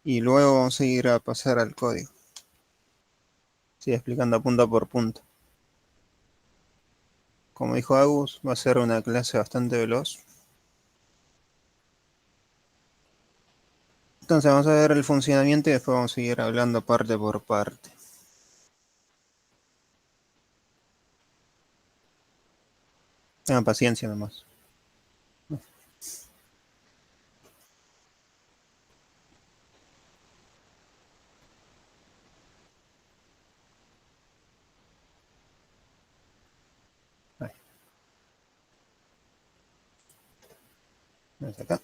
Y luego vamos a ir a pasar al código. Sí, explicando punto por punto. Como dijo Agus, va a ser una clase bastante veloz. Entonces vamos a ver el funcionamiento y después vamos a seguir hablando parte por parte. Tengan paciencia nomás. Ahí, vamos acá.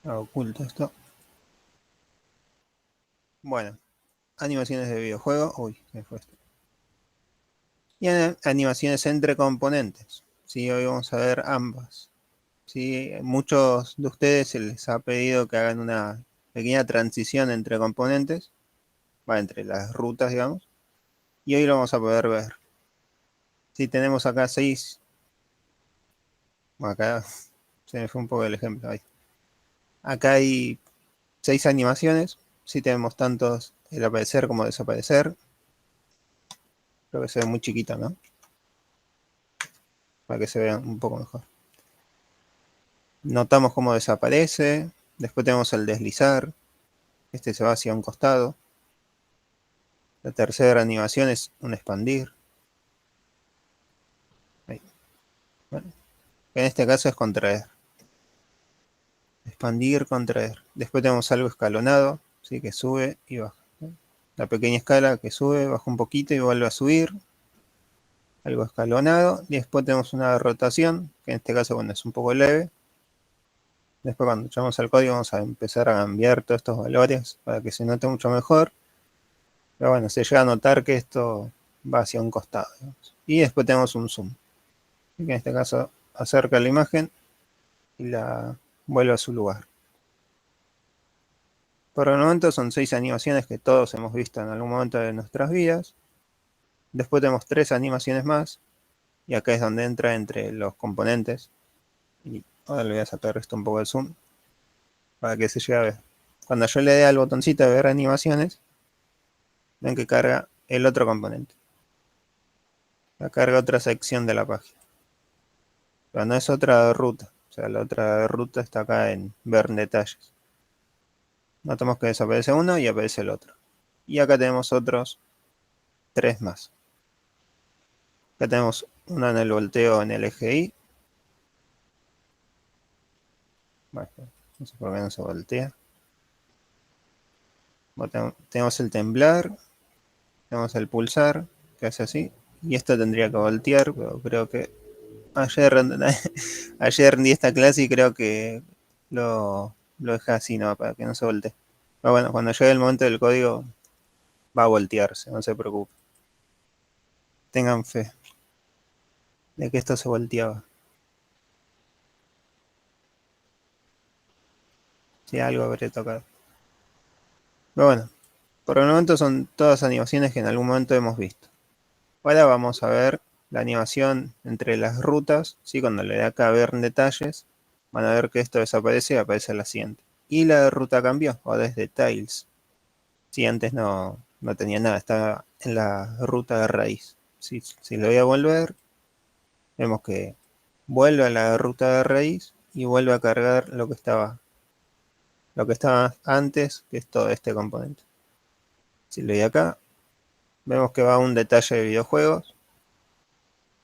Oculto esto. Bueno, animaciones de videojuego. Uy, ¿qué fue esto? Y animaciones entre componentes. Sí, hoy vamos a ver ambas. Sí, muchos de ustedes se les ha pedido que hagan una pequeña transición entre componentes, va entre las rutas, digamos, y hoy lo vamos a poder ver. Sí, tenemos acá 6, bueno, acá se me fue un poco el ejemplo ahí. Acá hay 6 animaciones, sí tenemos tantos el aparecer como desaparecer, creo que se ve muy chiquito, ¿no? Para que se vea un poco mejor. Notamos cómo desaparece, después tenemos el deslizar, este se va hacia un costado. La tercera animación es un expandir. Ahí. Bueno, en este caso es contraer. Expandir, contraer. Después tenemos algo escalonado, ¿sí? Que sube y baja. La pequeña escala que sube, baja un poquito y vuelve a subir. Algo escalonado. Y después tenemos una rotación, que en este caso bueno, es un poco leve. Después cuando echamos al código vamos a empezar a cambiar todos estos valores para que se note mucho mejor. Pero bueno, se llega a notar que esto va hacia un costado. Digamos. Y después tenemos un zoom. Que en este caso acerca la imagen y la vuelve a su lugar. Por el momento son 6 animaciones que todos hemos visto en algún momento de nuestras vidas. Después tenemos 3 animaciones más. Y acá es donde entra entre los componentes. Y ahora le voy a sacar esto un poco de zoom para que se llegue a ver. Cuando yo le dé al botoncito de ver animaciones, ven que carga el otro componente. La carga otra sección de la página. Pero no es otra ruta. O sea, la otra ruta está acá en ver detalles. Notamos que desaparece uno y aparece el otro. Y acá tenemos otros 3 más. Acá tenemos uno en el volteo en el eje Y. Bueno, no sé por qué no se voltea. Bueno, tenemos el temblar. Tenemos el pulsar, que hace así. Y esto tendría que voltear, pero creo que ayer, ayer di esta clase y creo que lo dejé así, ¿no? Para que no se voltee. Pero bueno, cuando llegue el momento del código va a voltearse, no se preocupe. Tengan fe de que esto se volteaba. Si algo habré tocado. Pero bueno, por el momento son todas animaciones que en algún momento hemos visto. Ahora vamos a ver la animación entre las rutas, ¿sí? Cuando le dé acá a ver en detalles, van a ver que esto desaparece y aparece la siguiente. Y la ruta cambió, ahora es de tiles. Si antes no tenía nada, estaba en la ruta de raíz. Si lo voy a volver, vemos que vuelve a la ruta de raíz y vuelve a cargar lo que estaba antes, que es todo este componente. Si le doy acá, vemos que va a un detalle de videojuegos.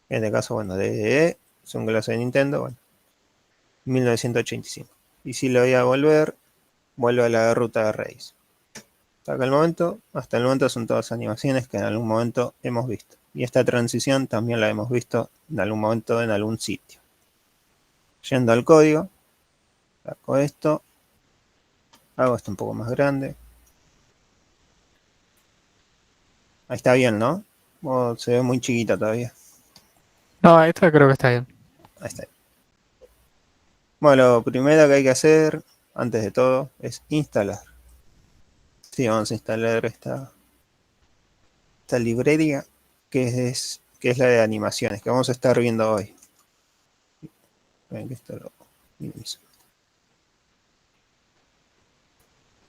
En este caso, bueno, DDE, es un clase de Nintendo, bueno, 1985. Y si lo voy a volver, vuelvo a la ruta de raíz. Hasta el momento son todas animaciones que en algún momento hemos visto. Y esta transición también la hemos visto en algún momento en algún sitio. Yendo al código, saco esto, hago esto un poco más grande. Ahí está bien, ¿no? Oh, se ve muy chiquita todavía. No, esto creo que está bien. Ahí está. Bueno, lo primero que hay que hacer, antes de todo, es instalar. Sí, vamos a instalar esta librería que es la de animaciones que vamos a estar viendo hoy. Ven que esto minimizo.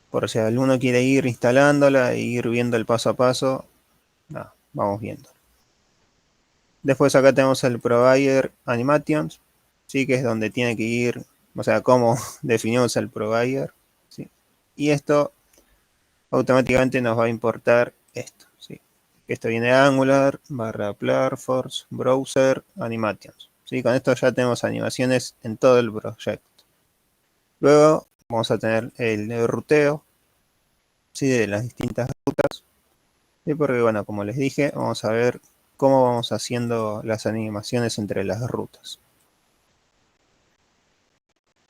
Por si alguno quiere ir instalándola e ir viendo el paso a paso, vamos viendo. Después acá tenemos el provider animations, ¿sí? Que es donde tiene que ir, o sea, cómo definimos el provider, ¿sí? Y esto automáticamente nos va a importar esto, ¿sí? Esto viene de Angular, /Platforms, Browser, Animations, ¿sí? Con esto ya tenemos animaciones en todo el proyecto. Luego vamos a tener el ruteo, ¿sí? De las distintas rutas, ¿sí? Porque bueno, como les dije, vamos a ver cómo vamos haciendo las animaciones entre las rutas.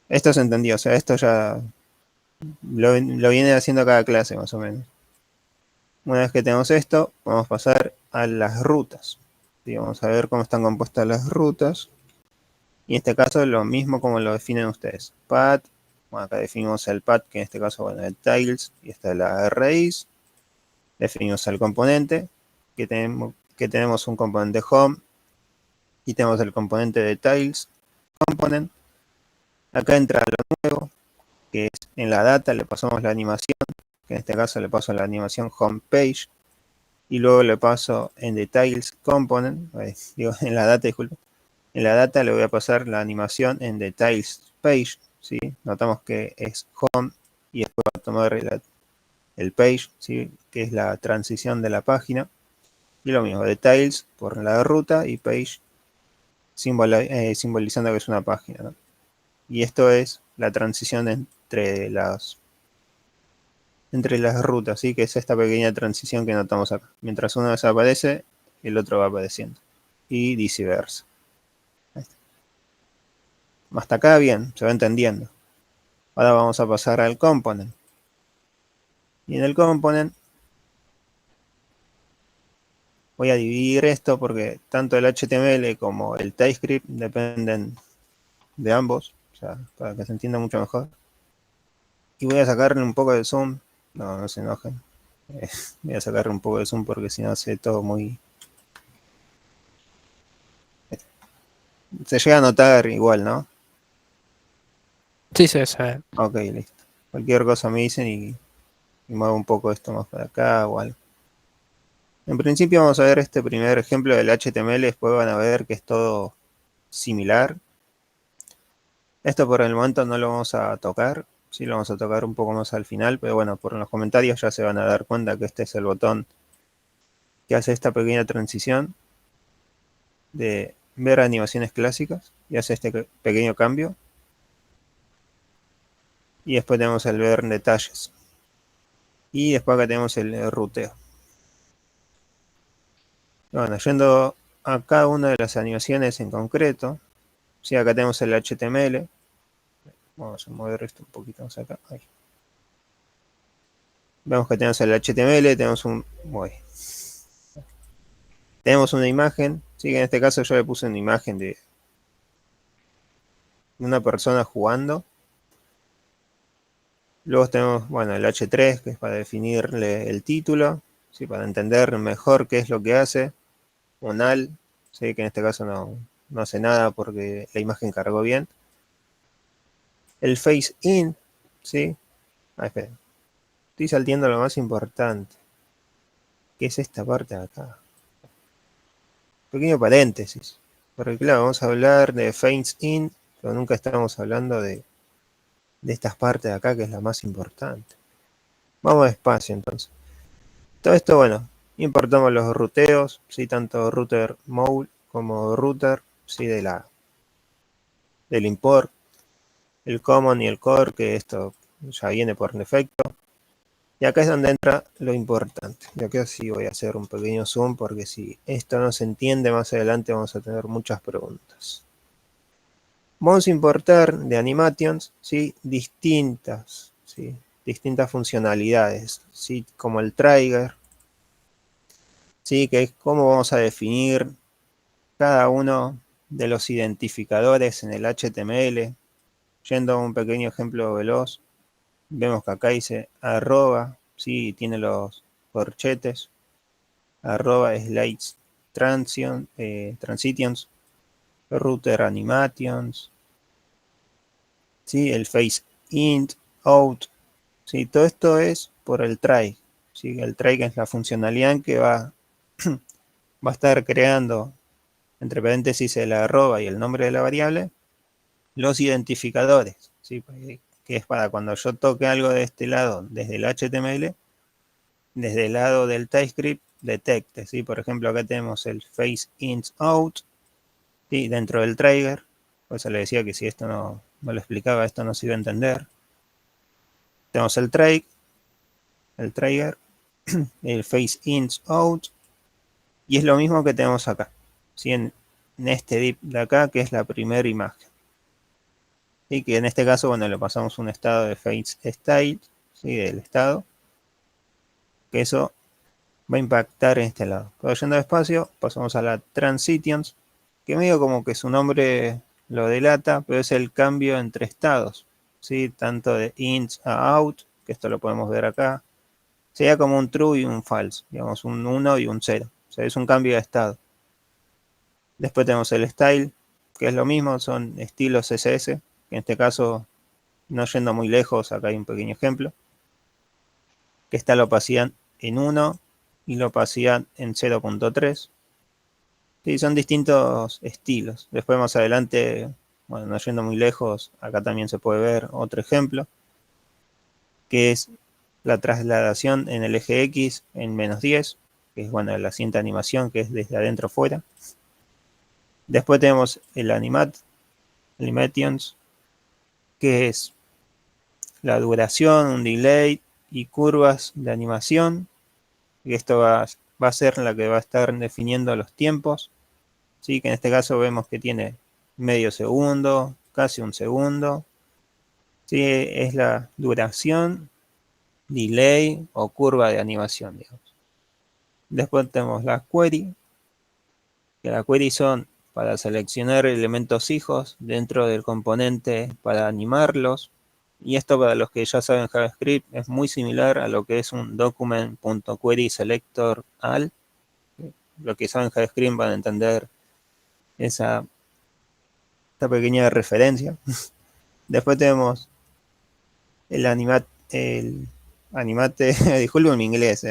Esto se entendió, o sea, esto ya lo viene haciendo cada clase más o menos. Una vez que tenemos esto, vamos a pasar a las rutas. ¿Sí? Vamos a ver cómo están compuestas las rutas. Y en este caso lo mismo como lo definen ustedes. Path, bueno, acá definimos el path, que en este caso, bueno, el tiles, y esta es la raíz. Definimos el componente, que tenemos un componente home, y tenemos el componente de tiles component. Acá entra lo nuevo, que es en la data le pasamos la animación, que en este caso le paso la animación homepage, y luego le paso en details component, digo, en la data, disculpe, en la data le voy a pasar la animación en details page, ¿sí? Notamos que es home y después va a tomar el page, ¿sí? Que es la transición de la página, y lo mismo, details por la ruta y page simbolizando que es una página, ¿no? Y esto es la transición entre las rutas, ¿sí? Que es esta pequeña transición que notamos acá. Mientras uno desaparece, el otro va apareciendo. Y viceversa. Hasta acá bien, se va entendiendo. Ahora vamos a pasar al component. Y en el component voy a dividir esto porque tanto el HTML como el TypeScript dependen de ambos. O sea, para que se entienda mucho mejor. Y voy a sacarle un poco de zoom. No se enojen. Voy a sacarle un poco de zoom porque si no hace todo muy... Se llega a notar igual, ¿no? Sí, sí, se ve. Ok, listo. Cualquier cosa me dicen y muevo un poco esto más para acá o algo. En principio vamos a ver este primer ejemplo del HTML, después van a ver que es todo similar. Esto por el momento no lo vamos a tocar, sí lo vamos a tocar un poco más al final, pero bueno, por los comentarios ya se van a dar cuenta que este es el botón que hace esta pequeña transición de ver animaciones clásicas y hace este pequeño cambio. Y después tenemos el ver detalles. Y después acá tenemos el ruteo. Bueno, yendo a cada una de las animaciones en concreto, sí, acá tenemos el HTML. Vamos a mover esto un poquito más acá. Ahí. Vemos que tenemos el HTML, tenemos una imagen, sí, que en este caso yo le puse una imagen de una persona jugando. Luego tenemos, bueno, el H3, que es para definirle el título, ¿sí? Para entender mejor qué es lo que hace. Un al, ¿sí? Que en este caso no hace nada porque la imagen cargó bien. El face in, ¿sí? Espera. Estoy salteando lo más importante, que es esta parte de acá. Pequeño paréntesis. Porque claro, vamos a hablar de face in, pero nunca estamos hablando de estas partes de acá, que es la más importante. Vamos despacio entonces. Todo esto, bueno, importamos los ruteos, ¿sí? Tanto router mode como router, ¿sí? Del import, el common y el core, que esto ya viene por defecto. Y acá es donde entra lo importante. Y acá sí voy a hacer un pequeño zoom porque si esto no se entiende más adelante vamos a tener muchas preguntas. Vamos a importar de animations, ¿sí? Distintas funcionalidades, ¿sí? Como el trigger, ¿sí? Que es cómo vamos a definir cada uno de los identificadores en el HTML. Yendo a un pequeño ejemplo veloz, vemos que acá dice arroba, ¿sí? Tiene los corchetes, arroba slides transitions, router animations, ¿sí? El face int, out, ¿sí? Todo esto es por el try, ¿sí? El try que es la funcionalidad que va a estar creando, entre paréntesis, el arroba y el nombre de la variable, los identificadores, ¿sí? Que es para cuando yo toque algo de este lado desde el HTML, desde el lado del TypeScript detecte, ¿sí? Por ejemplo, acá tenemos el face int out, ¿sí? Dentro del trigger, por eso le decía que si esto no lo explicaba, esto no se iba a entender. Tenemos el trigger, el face int out, y es lo mismo que tenemos acá, ¿sí? En este div de acá, que es la primera imagen. Y que en este caso, bueno, le pasamos un estado de face style, ¿sí? Del estado, que eso va a impactar en este lado. Pero yendo despacio, pasamos a la transitions, que medio como que su nombre lo delata, pero es el cambio entre estados, ¿sí? Tanto de int a out, que esto lo podemos ver acá, sería como un true y un false, digamos un 1 y un 0, o sea, es un cambio de estado. Después tenemos el style, que es lo mismo, son estilos CSS, que en este caso, no yendo muy lejos, acá hay un pequeño ejemplo, que esta lo opacidad en 1 y lo opacidad en 0.3. Sí, son distintos estilos. Después más adelante, bueno, no yendo muy lejos, acá también se puede ver otro ejemplo, que es la trasladación en el eje X en -10, que es, bueno, la siguiente animación, que es desde adentro fuera. Después tenemos el animations, que es la duración, un delay y curvas de animación. Y esto va a ser la que va a estar definiendo los tiempos. ¿Sí? Que en este caso vemos que tiene medio segundo, casi un segundo. ¿Sí? Es la duración, delay o curva de animación, digamos. Después tenemos la query, que la query son para seleccionar elementos hijos dentro del componente para animarlos. Y esto, para los que ya saben JavaScript, es muy similar a lo que es un document.querySelector all. Los que saben JavaScript van a entender esta pequeña referencia. Después tenemos el animate, disculpen mi inglés,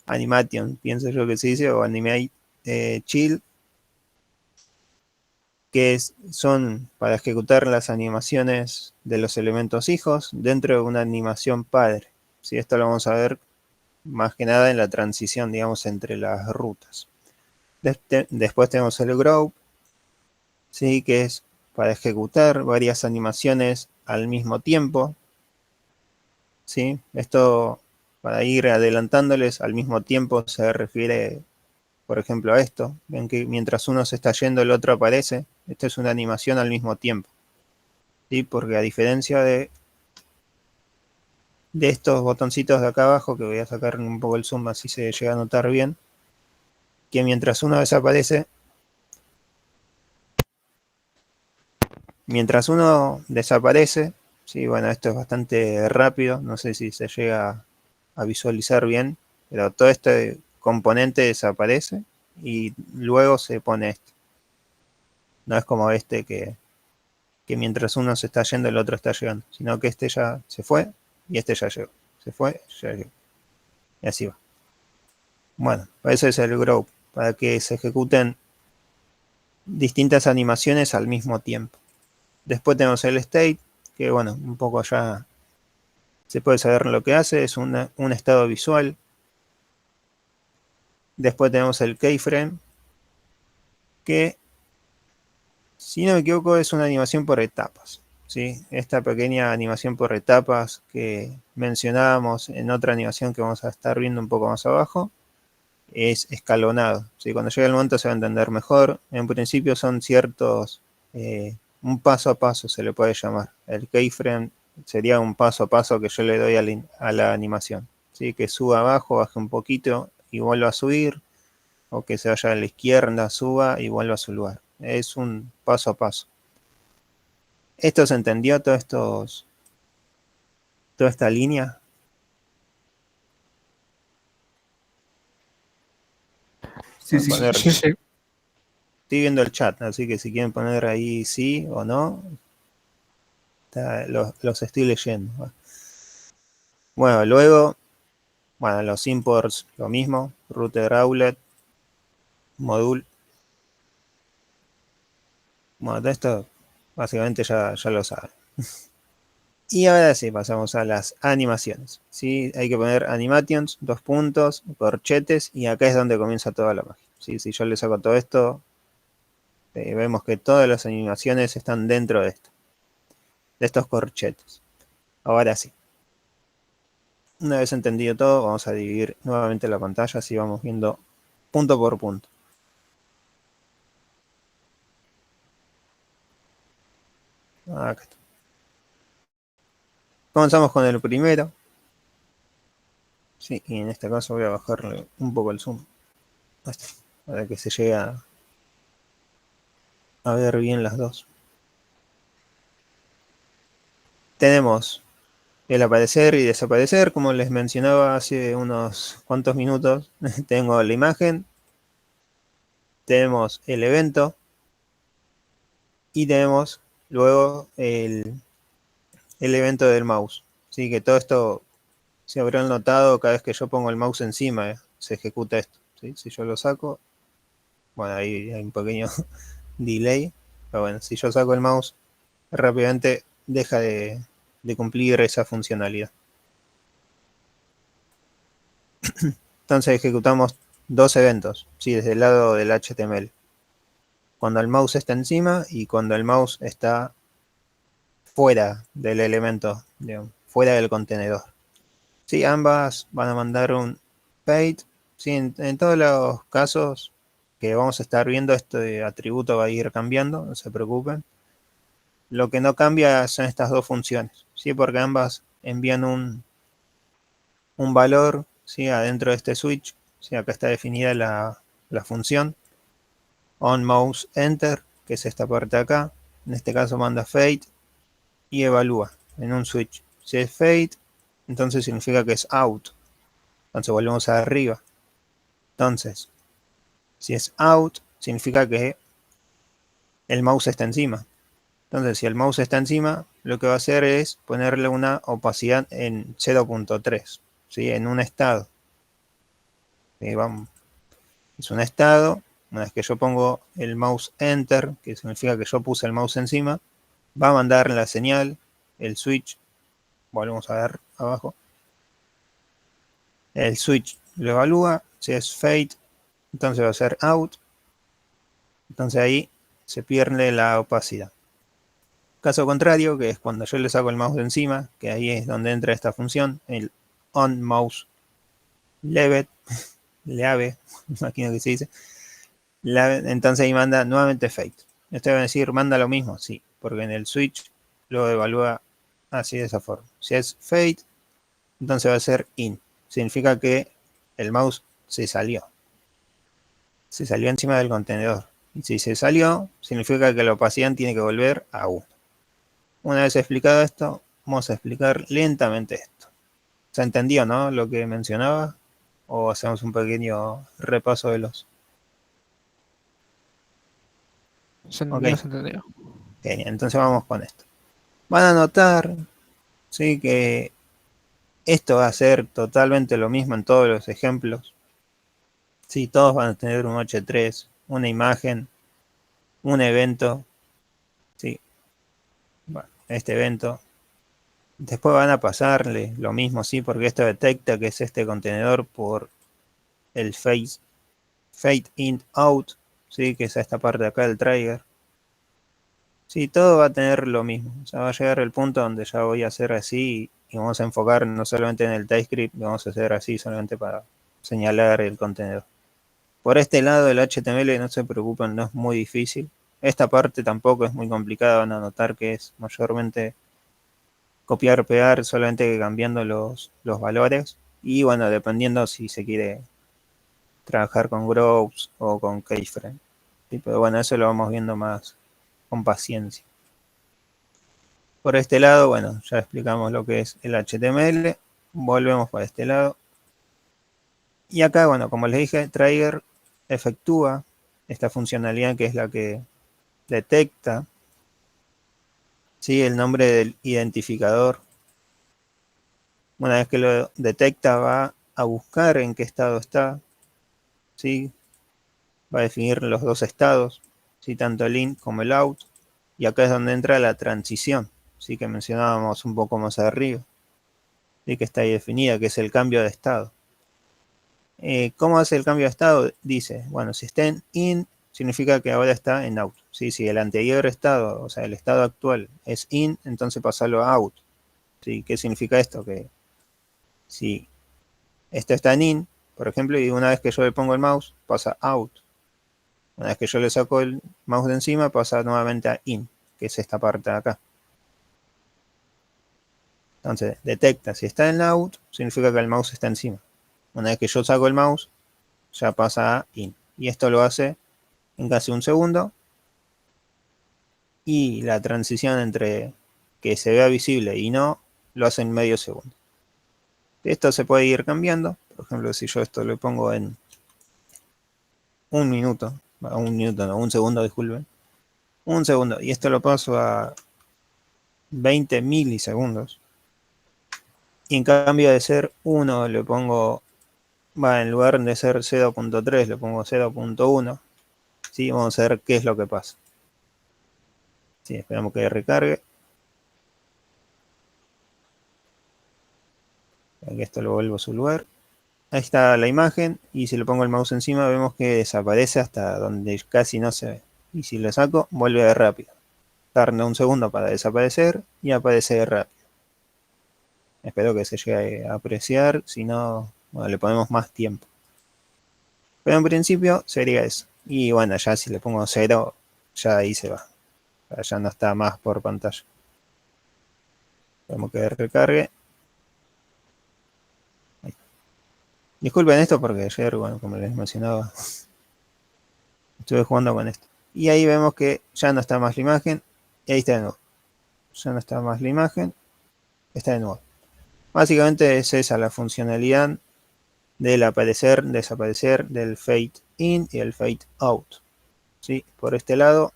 animation, pienso yo que se dice, o animate chill, que son para ejecutar las animaciones de los elementos hijos dentro de una animación padre. ¿Sí? Esto lo vamos a ver más que nada en la transición, digamos, entre las rutas. Después tenemos el group, ¿sí? Que es para ejecutar varias animaciones al mismo tiempo. ¿Sí? Esto, para ir adelantándoles, al mismo tiempo se refiere, por ejemplo, a esto. Ven que mientras uno se está yendo, el otro aparece. Esto es una animación al mismo tiempo. ¿Sí? Porque a diferencia de estos botoncitos de acá abajo, que voy a sacar un poco el zoom así se llega a notar bien, que mientras uno desaparece, ¿sí? Bueno, esto es bastante rápido, no sé si se llega a visualizar bien, pero todo este componente desaparece y luego se pone este. No es como este que mientras uno se está yendo, el otro está llegando, sino que este ya se fue y este ya llegó. Se fue, ya llegó. Y así va. Bueno, eso es el group, para que se ejecuten distintas animaciones al mismo tiempo. Después tenemos el state, que bueno, un poco ya se puede saber lo que hace, es un estado visual. Después tenemos el keyframe, que si no me equivoco es una animación por etapas. ¿Sí? Esta pequeña animación por etapas que mencionábamos en otra animación que vamos a estar viendo un poco más abajo, es escalonado. ¿Sí? Cuando llegue el momento se va a entender mejor. En principio son ciertos, un paso a paso se le puede llamar. El keyframe sería un paso a paso que yo le doy a la animación. ¿Sí? Que suba abajo, baje un poquito y vuelva a subir, o que se vaya a la izquierda, suba y vuelva a su lugar. Es un paso a paso. ¿Esto se entendió? Toda esta línea. Sí, Pueden sí. poner, Sí, sí. estoy viendo el chat, así que si quieren poner ahí sí o no, los estoy leyendo. Bueno, luego, bueno, los imports, lo mismo, router outlet, module. Bueno, de esto básicamente ya lo saben. Y ahora sí, pasamos a las animaciones. ¿Sí? Hay que poner animations, 2 puntos, corchetes, y acá es donde comienza toda la magia. ¿Sí? Si yo le saco todo esto, vemos que todas las animaciones están dentro de esto, de estos corchetes. Ahora sí. Una vez entendido todo, vamos a dividir nuevamente la pantalla, así vamos viendo punto por punto. Acá está. Comenzamos con el primero. Sí, y en este caso voy a bajarle un poco el zoom. Ahí está, para que se llegue a ver bien las dos. Tenemos el aparecer y desaparecer, como les mencionaba hace unos cuantos minutos. Tengo la imagen, tenemos el evento y tenemos luego el evento del mouse. Así que todo esto, si habrán notado, cada vez que yo pongo el mouse encima, se ejecuta esto. ¿Sí? Si yo lo saco, bueno, ahí hay un pequeño delay, pero bueno, si yo saco el mouse, rápidamente deja de cumplir esa funcionalidad. Entonces ejecutamos dos eventos, ¿sí? Desde el lado del HTML. Cuando el mouse está encima y cuando el mouse está fuera del elemento, digamos, fuera del contenedor. Sí, ambas van a mandar un fade. Sí, en todos los casos que vamos a estar viendo, este atributo va a ir cambiando, no se preocupen. Lo que no cambia son estas dos funciones, ¿sí? Porque ambas envían un valor, ¿sí? Adentro de este switch. ¿Sí? Acá está definida la función onMouseEnter, que es esta parte de acá. En este caso manda fade y evalúa en un switch. Si es fade, entonces significa que es out. Entonces volvemos a arriba. Entonces, si es out, significa que el mouse está encima. Entonces, si el mouse está encima, lo que va a hacer es ponerle una opacidad en 0.3, ¿sí? En un estado. Vamos. Es un estado. Una vez que yo pongo el mouse enter, que significa que yo puse el mouse encima, va a mandar la señal, el switch. Volvemos a ver abajo. El switch lo evalúa. Si es fade, entonces va a ser out. Entonces ahí se pierde la opacidad. Caso contrario, que es cuando yo le saco el mouse de encima, que ahí es donde entra esta función, el onMouseLeave, imagino que se dice, entonces ahí manda nuevamente fade. Esto va a decir, manda lo mismo, sí, porque en el switch lo evalúa así de esa forma. Si es fade, entonces va a ser in. Significa que el mouse se salió encima del contenedor. Y si se salió, significa que la opacidad tiene que volver a 1. Una vez explicado esto, vamos a explicar lentamente esto. ¿Se entendió, no? Lo que mencionaba. ¿O hacemos un pequeño repaso de los? Se Ok, entendió, se entendió. genial. Entonces vamos con esto. Van a notar, ¿sí? Que esto va a ser totalmente lo mismo en todos los ejemplos. Sí, todos van a tener un H3, una imagen, un evento. Sí, bueno, este evento. Después van a pasarle lo mismo, sí, porque esto detecta que es este contenedor por el fade in out, ¿sí? Que es esta parte de acá del trigger. Sí, todo va a tener lo mismo. O sea, va a llegar el punto donde ya voy a hacer así y vamos a enfocar no solamente en el TypeScript, vamos a hacer así solamente para señalar el contenedor. Por este lado el HTML no se preocupen, no es muy difícil. Esta parte tampoco es muy complicada, van a notar que es mayormente copiar, pegar, solamente cambiando los valores. Y bueno, dependiendo si se quiere trabajar con groups o con keyframe. ¿Sí? Pero bueno, eso lo vamos viendo más con paciencia. Por este lado, bueno, ya explicamos lo que es el HTML. Volvemos para este lado. Y acá, bueno, como les dije, Trigger efectúa esta funcionalidad que es la que detecta, ¿sí? El nombre del identificador. Una vez que lo detecta, va a buscar en qué estado está, ¿sí? Va a definir los dos estados, ¿sí? Tanto el in como el out. Y acá es donde entra la transición, ¿sí? Que mencionábamos un poco más arriba, ¿sí? Que está ahí definida, que es el cambio de estado. ¿Cómo hace el cambio de estado? Dice, bueno, si está en in, significa que ahora está en out. ¿Sí? Si el anterior estado, o sea, el estado actual es in, entonces pasarlo a out. ¿Sí? ¿Qué significa esto? Que si esto está en in, por ejemplo, y una vez que yo le pongo el mouse, pasa out. Una vez que yo le saco el mouse de encima, pasa nuevamente a in, que es esta parte de acá. Entonces, detecta si está en out, significa que el mouse está encima. Una vez que yo saco el mouse, ya pasa a in. Y esto lo hace en casi un segundo. Y la transición entre que se vea visible y no, lo hace en medio segundo. Esto se puede ir cambiando. Por ejemplo, si yo esto lo pongo en un minuto, no, un segundo, disculpen. Un segundo. Y esto lo paso a 20 milisegundos. Y en cambio de ser 1, le pongo, en lugar de ser 0.3, le pongo 0.1. ¿Sí? Vamos a ver qué es lo que pasa. Sí, esperamos que recargue. Aquí esto lo vuelvo a su lugar. Ahí está la imagen. Y si le pongo el mouse encima, vemos que desaparece hasta donde casi no se ve. Y si lo saco, vuelve de rápido. Tarda un segundo para desaparecer y aparece rápido. Espero que se llegue a apreciar. Si no, bueno, le ponemos más tiempo. Pero en principio sería eso. Y bueno, ya si le pongo 0, ya ahí se va. Ya no está más por pantalla. Esperemos que recargue. Ahí. Disculpen esto porque ayer, bueno, como les mencionaba, estuve jugando con esto. Y ahí vemos que ya no está más la imagen. Y ahí está de nuevo. Ya no está más la imagen. Está de nuevo. Básicamente es esa la funcionalidad del aparecer, desaparecer, del fade in y el fade out. ¿Sí? Por este lado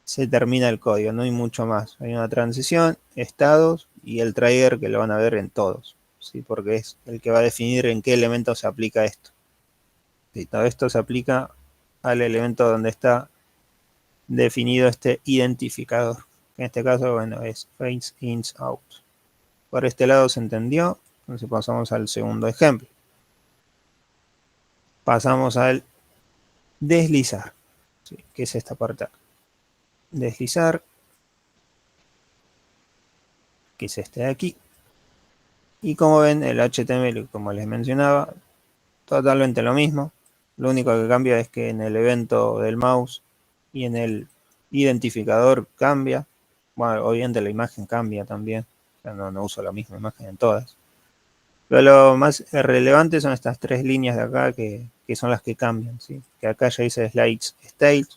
se termina el código, no hay mucho más. Hay una transición, estados y el trigger que lo van a ver en todos. ¿Sí? Porque es el que va a definir en qué elemento se aplica esto. ¿Sí? Todo esto se aplica al elemento donde está definido este identificador. En este caso, bueno, es fades in out. Por este lado se entendió. Entonces pasamos al segundo ejemplo. Pasamos al deslizar. ¿Sí? Que es esta parte acá. Deslizar, que es este de aquí. Y como ven, el HTML, como les mencionaba, totalmente lo mismo. Lo único que cambia es que en el evento del mouse y en el identificador cambia. Bueno, obviamente la imagen cambia también. O sea, no uso la misma imagen en todas. Pero lo más relevante son estas tres líneas de acá que son las que cambian. ¿Sí? Que acá ya dice Slides State.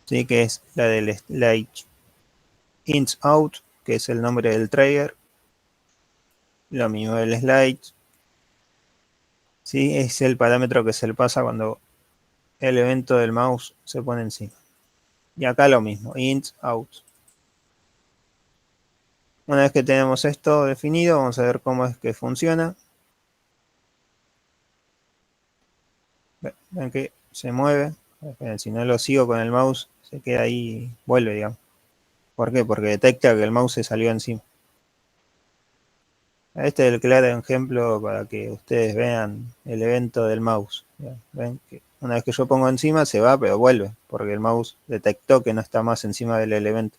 ¿Sí? Que es la del Slide Ins Out, que es el nombre del trigger. Lo mismo del Slide. ¿Sí? Es el parámetro que se le pasa cuando el evento del mouse se pone encima. Y acá lo mismo, int out. Una vez que tenemos esto definido, vamos a ver cómo es que funciona. Ven que se mueve. Si no lo sigo con el mouse, se queda ahí, vuelve, digamos. ¿Por qué? Porque detecta que el mouse se salió encima. Este es el claro ejemplo para que ustedes vean el evento del mouse. Ven que una vez que yo pongo encima se va, pero vuelve, porque el mouse detectó que no está más encima del elemento.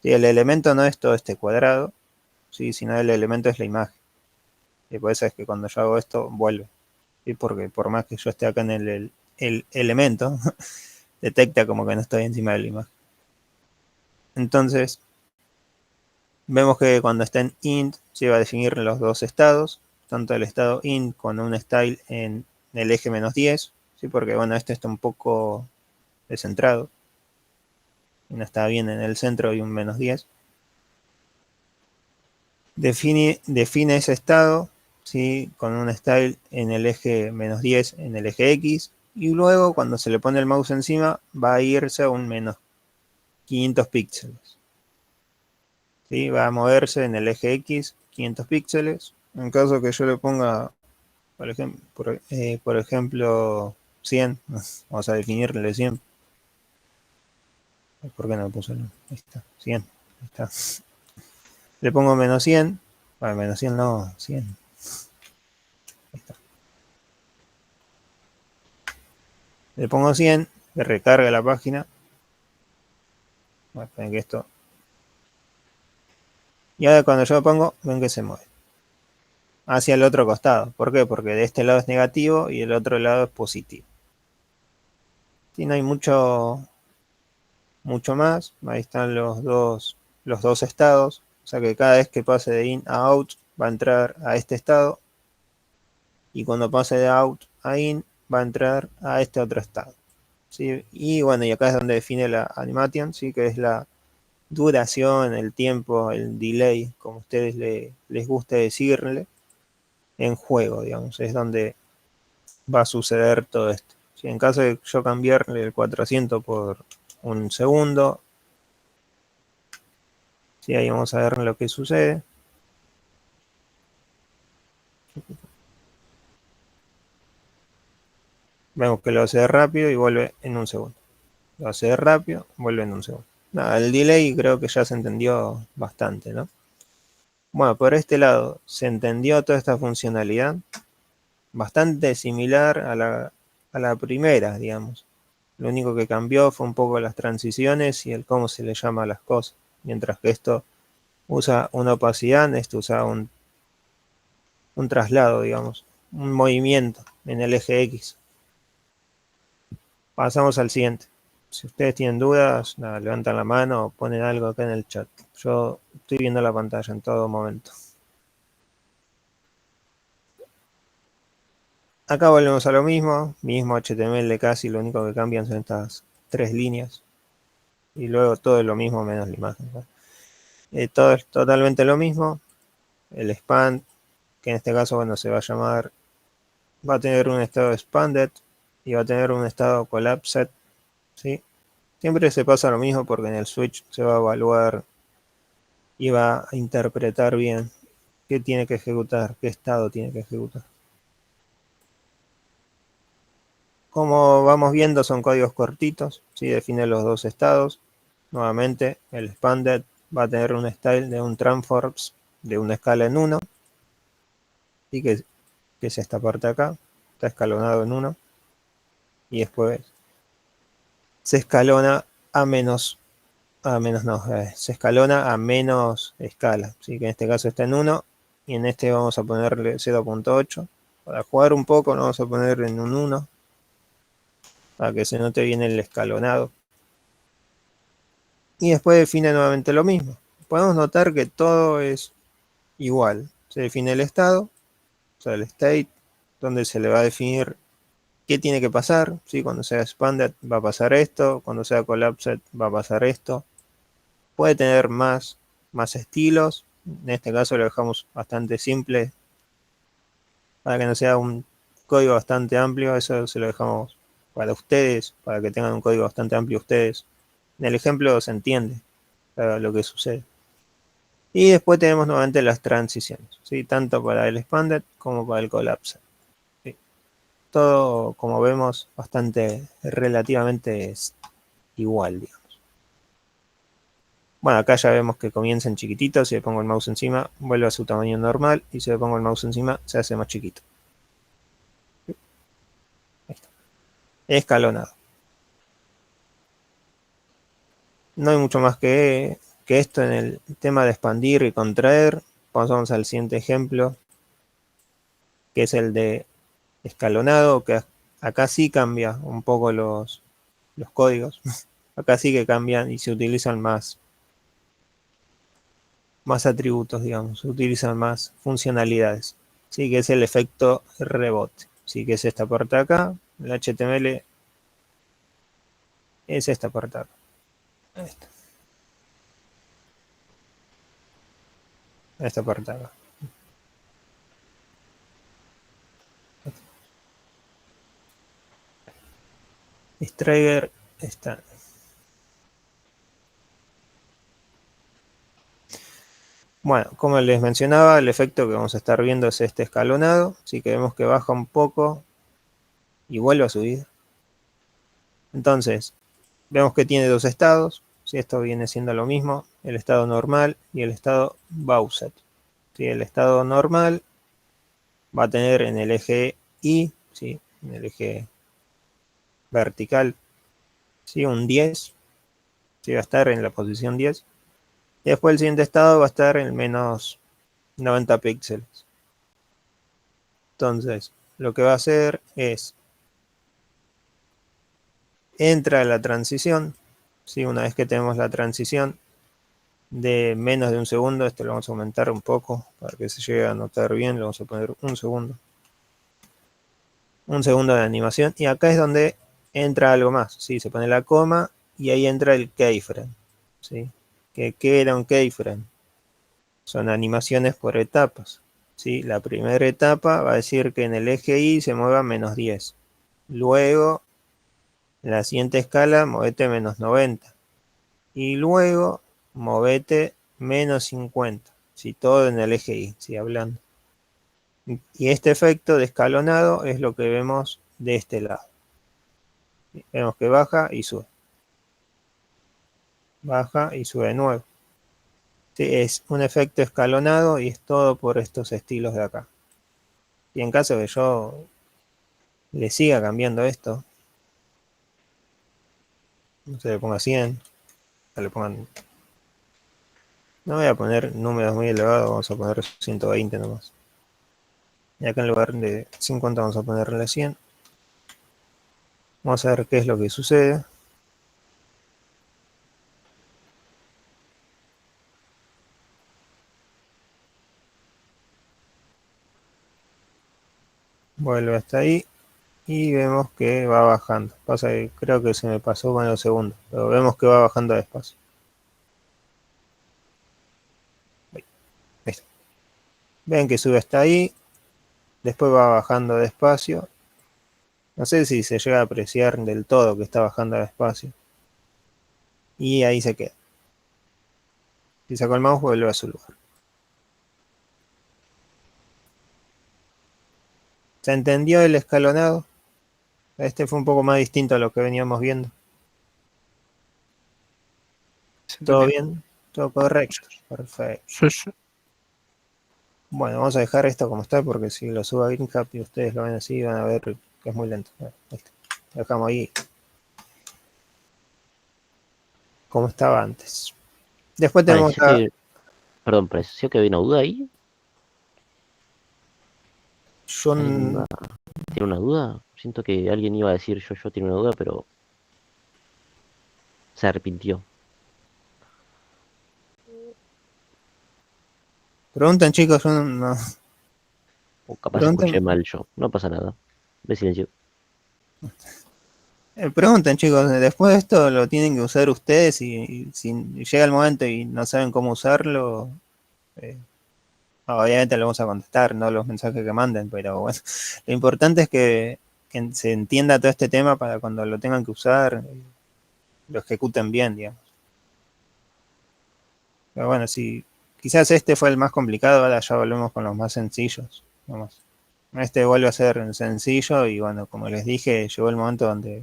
Y el elemento no es todo este cuadrado, ¿sí? Sino el elemento es la imagen. Y por eso es que cuando yo hago esto, vuelve. ¿Sí? Porque por más que yo esté acá en el elemento, detecta como que no estoy encima de la imagen. Entonces, vemos que cuando está en int, se va a definir los dos estados, tanto el estado int con un style en el eje -10, ¿sí? Porque bueno, este está un poco descentrado, y no está bien en el centro y un -10. Define ese estado, ¿sí? Con un style en el eje -10 en el eje X, y luego cuando se le pone el mouse encima va a irse a un menos 500 píxeles. ¿Sí? Va a moverse en el eje X 500 píxeles. En caso que yo le ponga, por ejemplo 100, vamos a definirle 100. ¿Por qué no le puse el? Ahí está, 100. Ahí está. Le pongo menos 100. Bueno, menos 100 no, 100. Ahí está. Le pongo 100, le recarga la página. Bueno, que esto. Y ahora cuando yo lo pongo, ven que se mueve hacia el otro costado. ¿Por qué? Porque de este lado es negativo y el otro lado es positivo. Si no hay mucho más, ahí están los dos estados. O sea que cada vez que pase de in a out va a entrar a este estado. Y cuando pase de out a in va a entrar a este otro estado. ¿Sí? Y bueno, y acá es donde define la animation, ¿sí? Que es la duración, el tiempo, el delay, como a ustedes les guste decirle, en juego, digamos. Es donde va a suceder todo esto. Si en caso de yo cambiarle el 400 por un segundo, si ahí vamos a ver lo que sucede. Vemos que lo hace rápido y vuelve en un segundo. Lo hace rápido, vuelve en un segundo. Nada, el delay creo que ya se entendió bastante, ¿no? Bueno, por este lado se entendió toda esta funcionalidad, bastante similar a la primera, digamos. Lo único que cambió fue un poco las transiciones y el cómo se le llama a las cosas. Mientras que esto usa una opacidad, esto usa un traslado, digamos, un movimiento en el eje X. Pasamos al siguiente. Si ustedes tienen dudas, nada, levantan la mano o ponen algo acá en el chat. Yo estoy viendo la pantalla en todo momento. Acá volvemos a lo mismo HTML casi, lo único que cambian son estas 3 líneas. Y luego todo es lo mismo menos la imagen, ¿no? Todo es totalmente lo mismo. El expand, que en este caso, bueno, se va a llamar, va a tener un estado expanded y va a tener un estado collapsed, ¿sí? Siempre se pasa lo mismo porque en el switch se va a evaluar y va a interpretar bien qué tiene que ejecutar, qué estado tiene que ejecutar. Como vamos viendo, son códigos cortitos, ¿sí? Define los dos estados. Nuevamente, el expanded va a tener un style de un transforms de una escala en 1, y que es esta parte acá, está escalonado en 1, y después se escalona a menos no, se escalona a menos escala, ¿sí? Que en este caso está en 1, y en este vamos a ponerle 0.8. Para jugar un poco, lo vamos a poner en un 1, para que se note bien el escalonado. Y después define nuevamente lo mismo. Podemos notar que todo es igual. Se define el estado, o sea, el state, donde se le va a definir qué tiene que pasar. ¿Sí? Cuando sea expanded va a pasar esto, cuando sea collapsed va a pasar esto. Puede tener más estilos. En este caso lo dejamos bastante simple para que no sea un código bastante amplio. Eso se lo dejamos para ustedes, para que tengan un código bastante amplio ustedes. En el ejemplo se entiende lo que sucede. Y después tenemos nuevamente las transiciones, ¿sí? Tanto para el expanded como para el collapsed. ¿Sí? Todo, como vemos, bastante relativamente igual, digamos. Bueno, acá ya vemos que comienza en chiquitito. Si le pongo el mouse encima, vuelve a su tamaño normal. Y si le pongo el mouse encima, se hace más chiquito. Ahí está. Escalonado. No hay mucho más que esto en el tema de expandir y contraer. Pasamos al siguiente ejemplo, que es el de escalonado, que acá sí cambia un poco los códigos. Acá sí que cambian y se utilizan más atributos, digamos, se utilizan más funcionalidades. Sí, que es el efecto rebote. Sí, que es esta parte de acá. El HTML es esta parte de acá. Esta parte de acá. Strider está. Bueno, como les mencionaba, el efecto que vamos a estar viendo es este escalonado. Así que vemos que baja un poco y vuelve a subir. Entonces, vemos que tiene dos estados. Si esto viene siendo lo mismo, el estado normal y el estado Bouset. Si el estado normal va a tener en el eje Y, ¿sí? En el eje vertical, ¿sí? Un 10, ¿sí? Va a estar en la posición 10. Y después el siguiente estado va a estar en menos 90 píxeles. Entonces, lo que va a hacer es, entra la transición, ¿sí? Una vez que tenemos la transición de menos de un segundo, esto lo vamos a aumentar un poco para que se llegue a notar bien, le vamos a poner un segundo. Un segundo de animación, y acá es donde entra algo más, ¿sí? Se pone la coma y ahí entra el keyframe, ¿sí? ¿Qué era un keyframe? Son animaciones por etapas, ¿sí? La primera etapa va a decir que en el eje Y se mueva menos 10. Luego, en la siguiente escala, movete menos 90. Y luego, movete menos 50. ¿Sí? Todo en el eje Y, ¿sí? Hablando. Y este efecto de escalonado es lo que vemos de este lado. Vemos que baja y sube. Baja y sube de nuevo. Sí, es un efecto escalonado y es todo por estos estilos de acá. Y en caso que yo le siga cambiando esto, no se le ponga 100, le pongan, no voy a poner números muy elevados, vamos a poner 120 nomás. Y acá en lugar de 50 vamos a ponerle 100. Vamos a ver qué es lo que sucede. Vuelve hasta ahí y vemos que va bajando. Pasa que creo que se me pasó con los segundos, pero vemos que va bajando despacio. Listo. Ven que sube hasta ahí, después va bajando despacio. No sé si se llega a apreciar del todo que está bajando despacio. Y ahí se queda. Si saco el mouse, vuelve a su lugar. ¿Se entendió el escalonado? Este fue un poco más distinto a lo que veníamos viendo. ¿Se ¿Todo entendió? bien? ¿Todo correcto? Perfecto. Sí, sí. Bueno, vamos a dejar esto como está porque si lo subo a GitHub y ustedes lo ven así, van a ver que es muy lento. Bueno, listo. Lo dejamos ahí como estaba antes. Después tenemos Pareció que, perdón, pareció que había una duda ahí. ¿Alguien tiene una duda? Siento que alguien iba a decir yo tiene una duda, pero se arrepintió. preguntan, chicos, yo no, O capaz escuché pregunten, mal yo. No pasa nada. De silencio. pregunten, chicos, después de esto lo tienen que usar ustedes y si llega el momento y no saben cómo usarlo, eh, obviamente lo vamos a contestar, no los mensajes que manden, pero bueno, lo importante es que se entienda todo este tema para cuando lo tengan que usar, lo ejecuten bien, digamos. Pero bueno, si quizás este fue el más complicado, ahora ya volvemos con los más sencillos. Vamos. Este vuelve a ser sencillo y bueno, como les dije, llegó el momento donde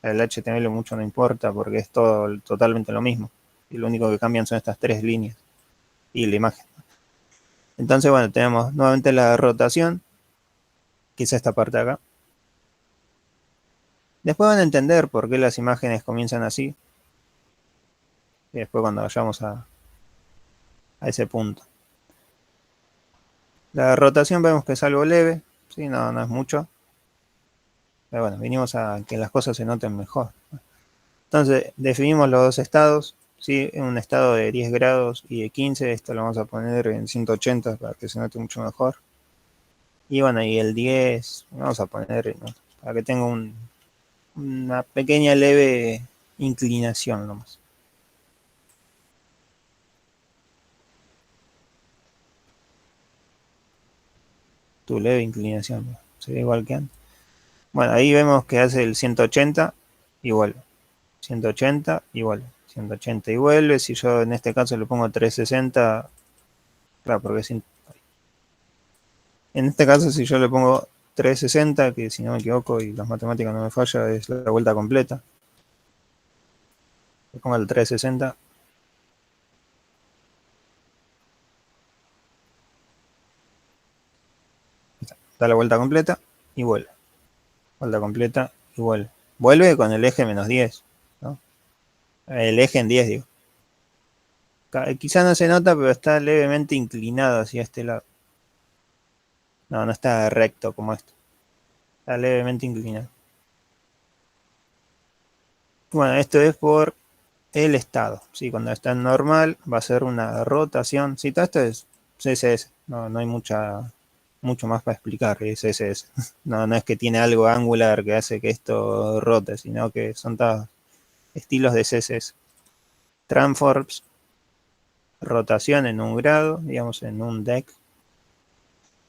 el HTML mucho no importa porque es todo totalmente lo mismo. Y lo único que cambian son estas tres líneas y la imagen. Entonces, bueno, tenemos nuevamente la rotación, que es esta parte de acá. Después van a entender por qué las imágenes comienzan así. Y después cuando vayamos a ese punto. La rotación vemos que es algo leve, ¿sí? No es mucho. Pero bueno, vinimos a que las cosas se noten mejor. Entonces, definimos los dos estados, ¿sí? Un estado de 10 grados y de 15, esto lo vamos a poner en 180 para que se note mucho mejor. Y bueno, y el 10, vamos a poner, ¿no? Para que tenga una pequeña leve inclinación nomás. Tu leve inclinación, ¿no? Se ve igual que antes. Bueno, ahí vemos que hace el 180 y vuelve. 180 y vuelve. 180 y vuelve. Si yo en este caso le pongo 360, Claro, porque en este caso, si yo le pongo 360, que si no me equivoco y las matemáticas no me falla, es la vuelta completa. Le pongo el 360. Da la vuelta completa y vuelve. Vuelta completa y vuelve. Vuelve con el eje -10, ¿no? El eje en 10, digo. Quizá no se nota, pero está levemente inclinado hacia este lado. No, no está recto como esto. Está levemente inclinado. Bueno, esto es por el estado. ¿Sí? Cuando está en normal va a ser una rotación. Sí, todo esto es CSS. No hay mucho más para explicar. Es CSS. No es que tiene algo angular que hace que esto rote, sino que son todos estilos de CSS. Transforms, rotación en un grado, digamos en un deck.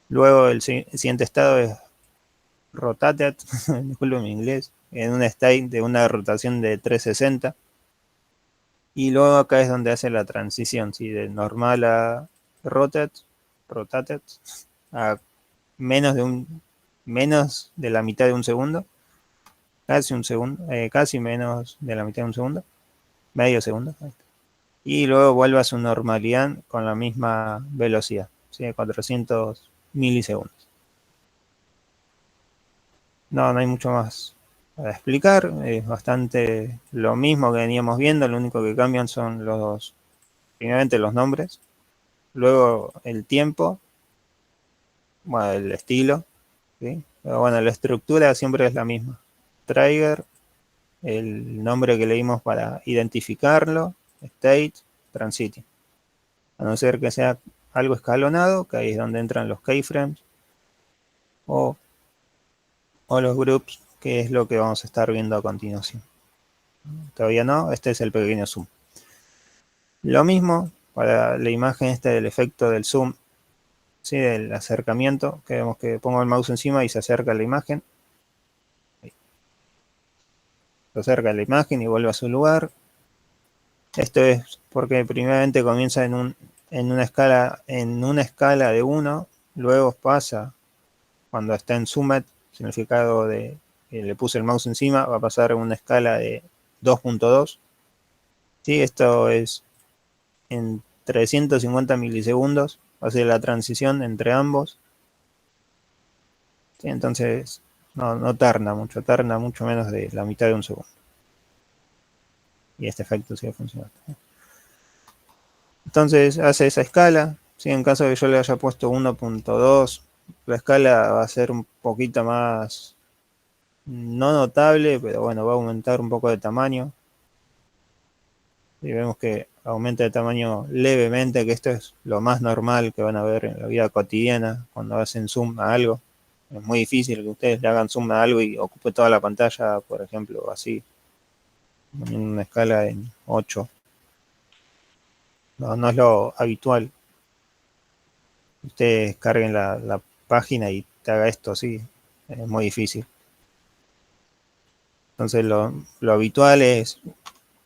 Luego el siguiente estado es rotated, disculpen mi inglés, en un state de una rotación de 360. Y luego acá es donde hace la transición, ¿sí? De normal a rotated, a menos de la mitad de un segundo, casi un segundo, casi menos de la mitad de un segundo, medio segundo. Y luego vuelve a su normalidad con la misma velocidad, ¿sí? 400 milisegundos. No hay mucho más para explicar. Es bastante lo mismo que veníamos viendo. Lo único que cambian son primeramente los nombres. Luego el tiempo. Bueno, el estilo. ¿Sí? Pero bueno, la estructura siempre es la misma. Trigger. El nombre que le dimos para identificarlo. State. Transiting. A no ser que sea algo escalonado, que ahí es donde entran los keyframes. O los groups, que es lo que vamos a estar viendo a continuación. Todavía no, este es el pequeño zoom. Lo mismo para la imagen esta del efecto del zoom, ¿sí? Del acercamiento, que vemos que pongo el mouse encima y se acerca la imagen. Se acerca la imagen y vuelve a su lugar. Esto es porque primeramente comienza en una escala de 1, luego pasa, cuando está en zoomed, significado de que le puse el mouse encima, va a pasar a una escala de 2.2. ¿Sí? Esto es en 350 milisegundos, va a ser la transición entre ambos. ¿Sí? Entonces no tarda mucho menos de la mitad de un segundo. Y este efecto sigue funcionando. Entonces hace esa escala. ¿Sí? En caso de que yo le haya puesto 1.2, la escala va a ser un poquito más, no notable, pero bueno, va a aumentar un poco de tamaño. Y vemos que aumenta de tamaño levemente, que esto es lo más normal que van a ver en la vida cotidiana cuando hacen zoom a algo. Es muy difícil que ustedes le hagan zoom a algo y ocupe toda la pantalla, por ejemplo, así, en una escala en 8. No es lo habitual. Ustedes carguen la página y te haga esto así. Es muy difícil. Entonces lo habitual es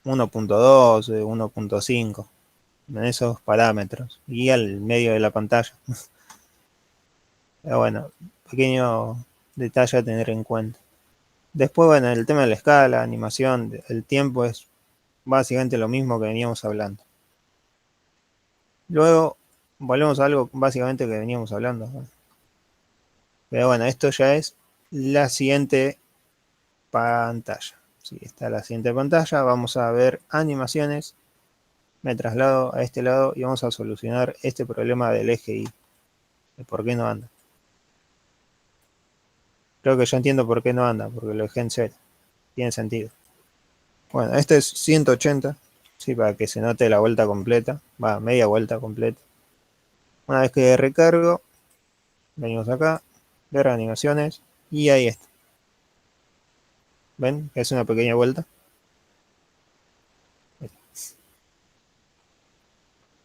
1.2, 1.5, en esos parámetros. Y al medio de la pantalla. Pero bueno, pequeño detalle a tener en cuenta. Después, bueno, el tema de la escala, animación, el tiempo es básicamente lo mismo que veníamos hablando. Luego, volvemos a algo básicamente que veníamos hablando, ¿no? Pero bueno, esto ya es la siguiente pantalla. Sí, está la siguiente pantalla. Vamos a ver animaciones. Me traslado a este lado y vamos a solucionar este problema del eje Y. De por qué no anda. Creo que yo entiendo por qué no anda, porque lo dejé en 0. Tiene sentido. Bueno, este es 180, ¿sí? Para que se note la vuelta completa. Va, media vuelta completa. Una vez que recargo, venimos acá, ver animaciones, y ahí está. ¿Ven? Es una pequeña vuelta.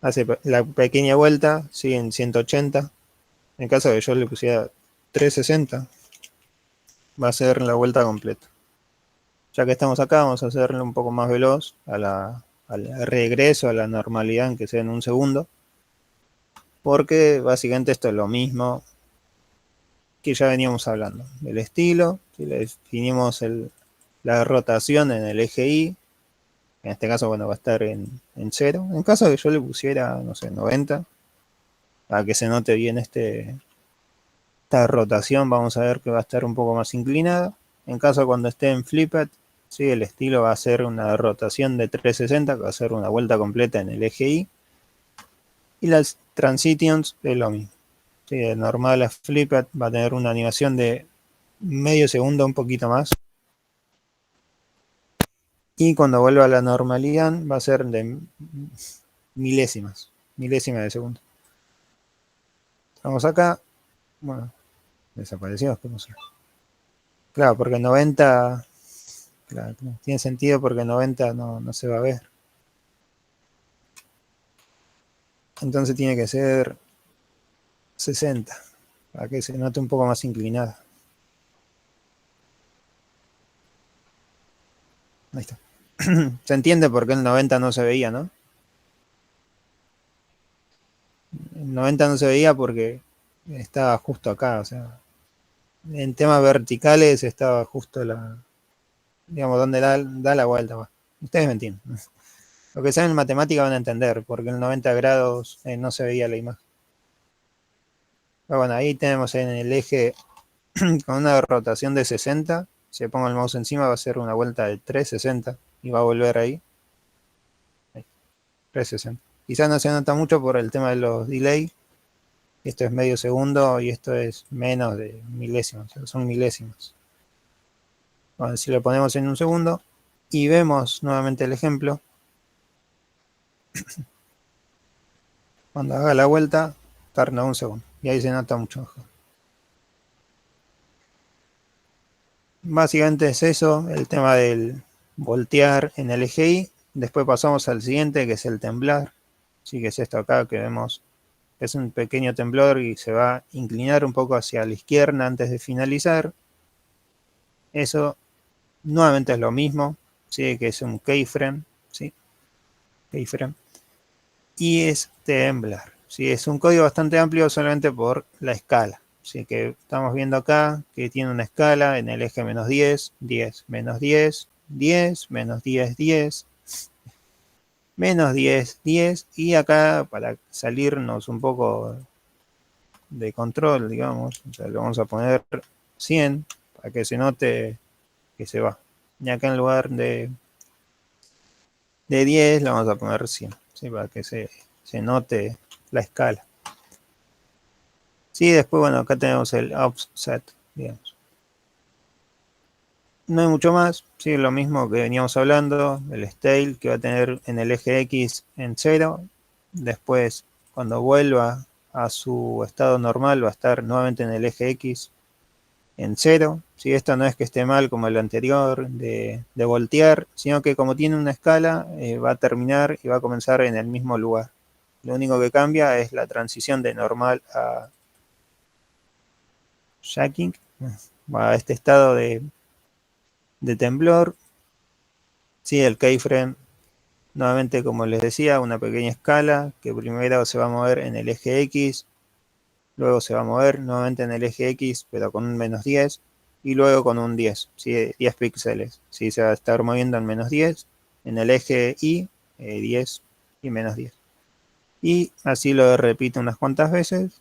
Hace la pequeña vuelta, sigue en 180. En caso de que yo le pusiera 360, va a ser la vuelta completa. Ya que estamos acá, vamos a hacerle un poco más veloz al regreso a la normalidad, que sea en un segundo. porque básicamente esto es lo mismo que ya veníamos hablando. El estilo, si le definimos la rotación en el eje Y, en este caso, bueno, va a estar en 0. En caso de que yo le pusiera, no sé, 90, para que se note bien esta rotación, vamos a ver que va a estar un poco más inclinada. En caso cuando esté en Flipped, ¿sí? El estilo va a ser una rotación de 360, que va a ser una vuelta completa en el eje Y. Y las Transitions es lo mismo. Sí, de normal a Flipped va a tener una animación de medio segundo, un poquito más. Y cuando vuelva a la normalidad va a ser de milésimas de segundo. Vamos acá. Bueno, desapareció. Claro, porque 90... Claro, tiene sentido porque 90 no se va a ver. Entonces tiene que ser 60, para que se note un poco más inclinada. Ahí está. Se entiende por qué el 90 no se veía, ¿no? El 90 no se veía porque estaba justo acá, o sea, en temas verticales estaba justo digamos, donde da la vuelta. Bueno, ustedes me entienden. Lo que saben en matemática van a entender, porque en 90 grados no se veía la imagen. Pero bueno, ahí tenemos en el eje con una rotación de 60. Si pongo el mouse encima va a ser una vuelta de 360 y va a volver ahí. 360. Quizás no se nota mucho por el tema de los delay. Esto es medio segundo y esto es menos de milésimas, son milésimas. Bueno, si lo ponemos en un segundo y vemos nuevamente el ejemplo, cuando haga la vuelta, tarda un segundo y ahí se nota mucho mejor. Básicamente es eso, el tema del voltear en el eje Y. Después pasamos al siguiente, que es el temblar. Sí, que es esto acá que vemos. Es un pequeño temblor y se va a inclinar un poco hacia la izquierda antes de finalizar. Eso nuevamente es lo mismo, ¿sí? Que es un keyframe, ¿sí? Keyframe. Y es temblar. ¿Sí? Es un código bastante amplio solamente por la escala. Así que estamos viendo acá que tiene una escala en el eje menos 10, 10, menos 10, 10, menos 10, 10, menos 10, 10. Y acá, para salirnos un poco de control, digamos, o sea, le vamos a poner 100 para que se note que se va. Y acá en lugar de 10 le vamos a poner 100, ¿sí? Para que se note la escala. Sí, después, bueno, acá tenemos el offset, digamos. No hay mucho más, sí, lo mismo que veníamos hablando, el stale que va a tener en el eje X en 0. Después, cuando vuelva a su estado normal, va a estar nuevamente en el eje X en 0. ¿Sí? Esto no es que esté mal como el anterior de voltear, sino que como tiene una escala, va a terminar y va a comenzar en el mismo lugar. Lo único que cambia es la transición de normal a jacking, a este estado de temblor. Sí, el keyframe, nuevamente como les decía, una pequeña escala que primero se va a mover en el eje X, luego se va a mover nuevamente en el eje X, pero con un menos 10, y luego con un 10, ¿sí? 10 píxeles. ¿Sí? Se va a estar moviendo en menos 10, en el eje Y, 10 y menos 10. Y así lo repito unas cuantas veces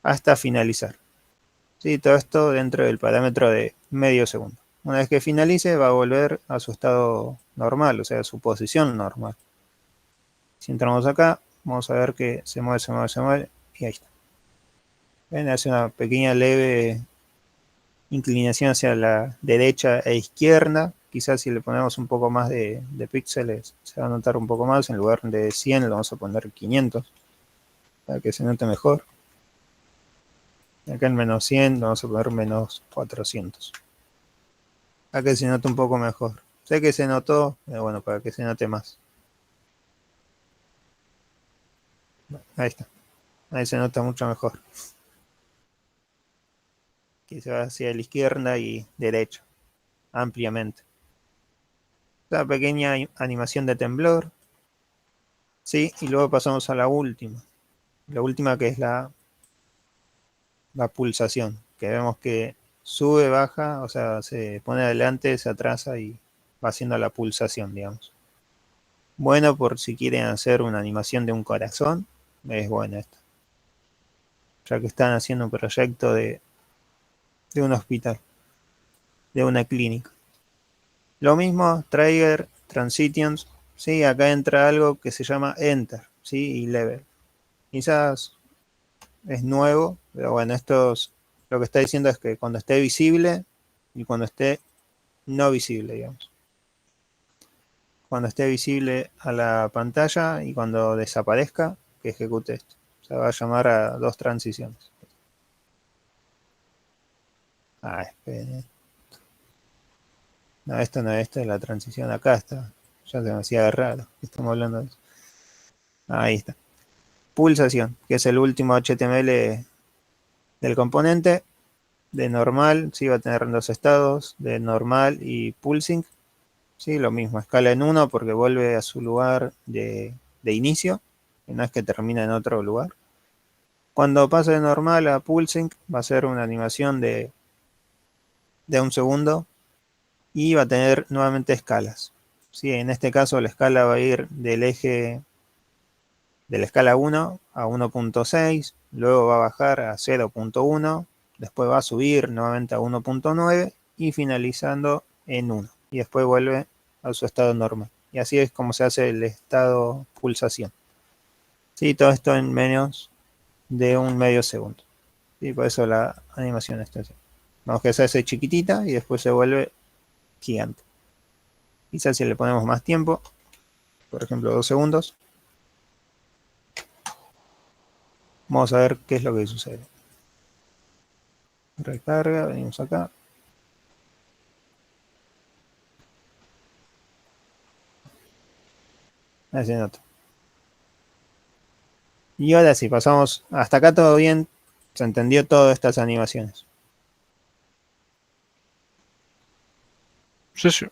hasta finalizar. ¿Sí? Todo esto dentro del parámetro de medio segundo. Una vez que finalice va a volver a su estado normal, o sea, a su posición normal. Si entramos acá, vamos a ver que se mueve, se mueve, se mueve, y ahí está. ¿Ven? Hace una pequeña leve inclinación hacia la derecha e izquierda. Quizás si le ponemos un poco más de píxeles se va a notar un poco más. En lugar de 100 le vamos a poner 500 para que se note mejor. Acá en menos 100 le vamos a poner menos 400 para que se note un poco mejor. Sé que se notó, pero bueno, para que se note más. Ahí está. Ahí se nota mucho mejor. Que se va hacia la izquierda y derecha, ampliamente. Esta pequeña animación de temblor. Sí, y luego pasamos a la última. la última que es la pulsación, que vemos que sube, baja, o sea, se pone adelante, se atrasa y va haciendo la pulsación, digamos. Bueno, por si quieren hacer una animación de un corazón, es bueno esto. Ya que están haciendo un proyecto de un hospital, de una clínica. Lo mismo, trigger, transitions, ¿sí? Acá entra algo que se llama enter, ¿sí? Y level. Quizás es nuevo, pero bueno, lo que está diciendo es que cuando esté visible y cuando esté no visible, digamos. Cuando esté visible a la pantalla y cuando desaparezca, que ejecute esto. O sea, va a llamar a dos transiciones. Esperen. No, esto no, esta es la transición. Acá está. Ya se me hacía raro. Estamos hablando de eso. Ahí está. Pulsación, que es el último HTML del componente. De normal, sí, va a tener dos estados, de normal y pulsing. Sí, lo mismo, escala en 1 porque vuelve a su lugar de inicio, y no es que termina en otro lugar. Cuando pase de normal a pulsing, va a ser una animación de 1 segundo y va a tener nuevamente escalas. Sí, en este caso la escala va a ir del eje de la escala 1 a 1.6, luego va a bajar a 0.1, después va a subir nuevamente a 1.9 y finalizando en 1. Y después vuelve a su estado normal. Y así es como se hace el estado pulsación. Sí, todo esto en menos de un medio segundo. Y por eso la animación está así. Vamos que se hace chiquitita y después se vuelve gigante. Quizás si le ponemos más tiempo, por ejemplo 2 segundos, vamos a ver qué es lo que sucede. Recarga, venimos acá. Ahí se nota. Y ahora sí, pasamos. Hasta acá todo bien. Se entendió todas estas animaciones. Sí, sí.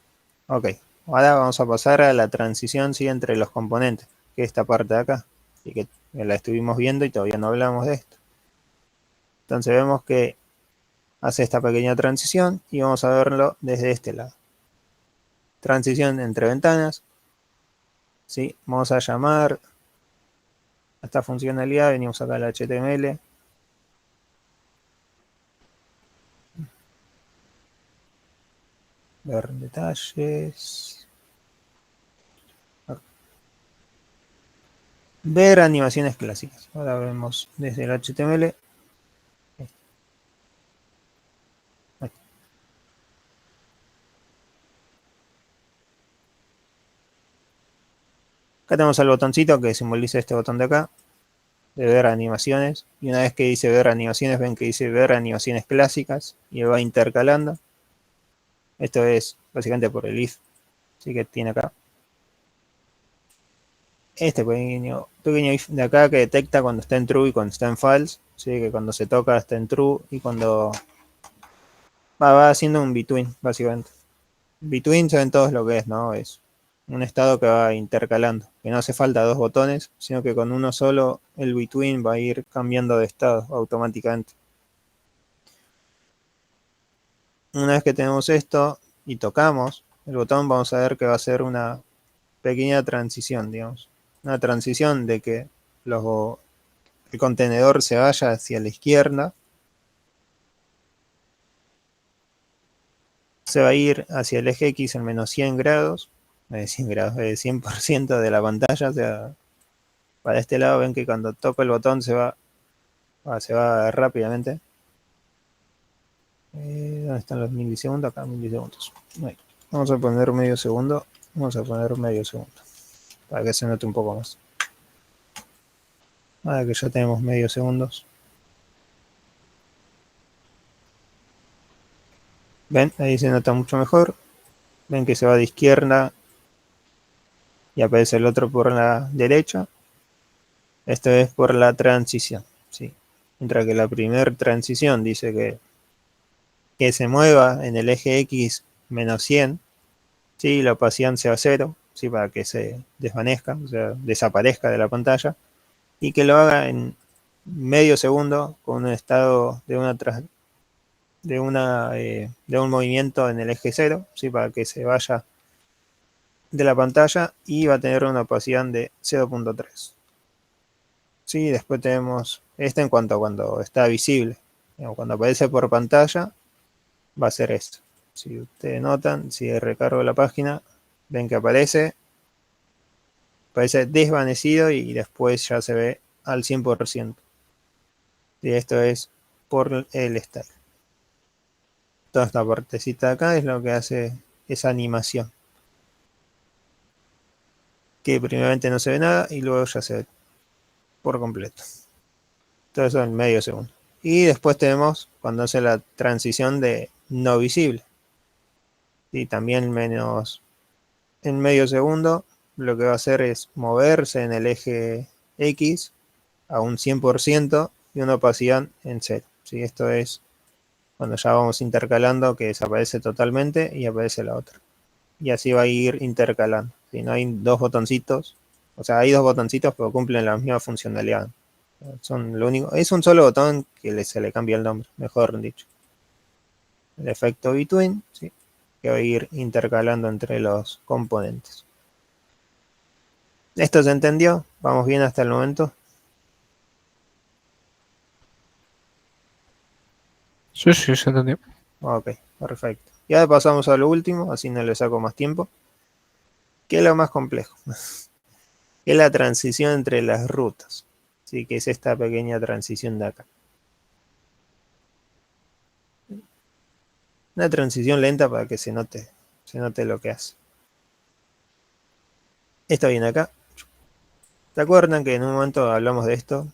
Ok. Ahora vamos a pasar a la transición, ¿sí? Entre los componentes. Que es esta parte de acá. Y que la estuvimos viendo y todavía no hablamos de esto. Entonces vemos que hace esta pequeña transición y vamos a verlo desde este lado. Transición entre ventanas. ¿Sí? Vamos a llamar a esta funcionalidad. Venimos acá al HTML. Ver detalles. Ver animaciones clásicas. Ahora vemos desde el HTML. Acá tenemos el botoncito que simboliza este botón de acá, de ver animaciones. Y una vez que dice ver animaciones, ven que dice ver animaciones clásicas y va intercalando. Esto es básicamente por el if, así que tiene acá. Este pequeño if de acá que detecta cuando está en true y cuando está en false. ¿Sí? Que cuando se toca está en true y cuando va haciendo un between, básicamente. Between saben todos lo que es, ¿no? Es un estado que va intercalando, que no hace falta dos botones, sino que con uno solo el between va a ir cambiando de estado automáticamente. Una vez que tenemos esto y tocamos el botón, vamos a ver que va a ser una pequeña transición, digamos. Una transición de que el contenedor se vaya hacia la izquierda, se va a ir hacia el eje X en menos 100 grados, 100 grados, 100% de la pantalla, o sea, para este lado ven que cuando toco el botón se va rápidamente. ¿Dónde están los milisegundos? Acá, milisegundos. Ahí. Vamos a poner medio segundo. Vamos a poner medio segundo. Para que se note un poco más. Ahora que ya tenemos medio segundos. ¿Ven? Ahí se nota mucho mejor. Ven que se va de izquierda y aparece el otro por la derecha. Esto es por la transición. ¿Sí? Mientras que la primera transición dice que se mueva en el eje X menos 100. ¿Sí? La opacidad sea 0. ¿Sí? Para que se desvanezca, o sea, desaparezca de la pantalla. Y que lo haga en medio segundo con un estado de un movimiento en el eje 0, ¿sí? Para que se vaya de la pantalla, y va a tener una opacidad de 0.3. ¿Sí? Después tenemos en cuanto a cuando está visible. Cuando aparece por pantalla va a ser esto. Si ustedes notan, si recargo la página, ven que aparece desvanecido y después ya se ve al 100%. Y esto es por el style. Toda esta partecita de acá es lo que hace esa animación, que primeramente no se ve nada y luego ya se ve por completo. Todo eso en medio segundo. Y después tenemos cuando hace la transición de no visible. Y también menos en medio segundo, lo que va a hacer es moverse en el eje X a un 100% y una opacidad en 0. ¿Sí? Esto es cuando ya vamos intercalando, que desaparece totalmente y aparece la otra. Y así va a ir intercalando. ¿Sí? No hay dos botoncitos. O sea, hay dos botoncitos, pero cumplen la misma funcionalidad. Son lo único, es un solo botón que se le cambia el nombre, mejor dicho. El efecto between, ¿sí? Que va a ir intercalando entre los componentes. ¿Esto se entendió? ¿Vamos bien hasta el momento? Sí, sí, se entendió. Ok, perfecto. Y ahora pasamos a lo último, así no le saco más tiempo. ¿Qué es lo más complejo? Que es la transición entre las rutas. Sí, que es esta pequeña transición de acá. Una transición lenta para que se note lo que hace. Esto viene acá. ¿Se acuerdan que en un momento hablamos de esto?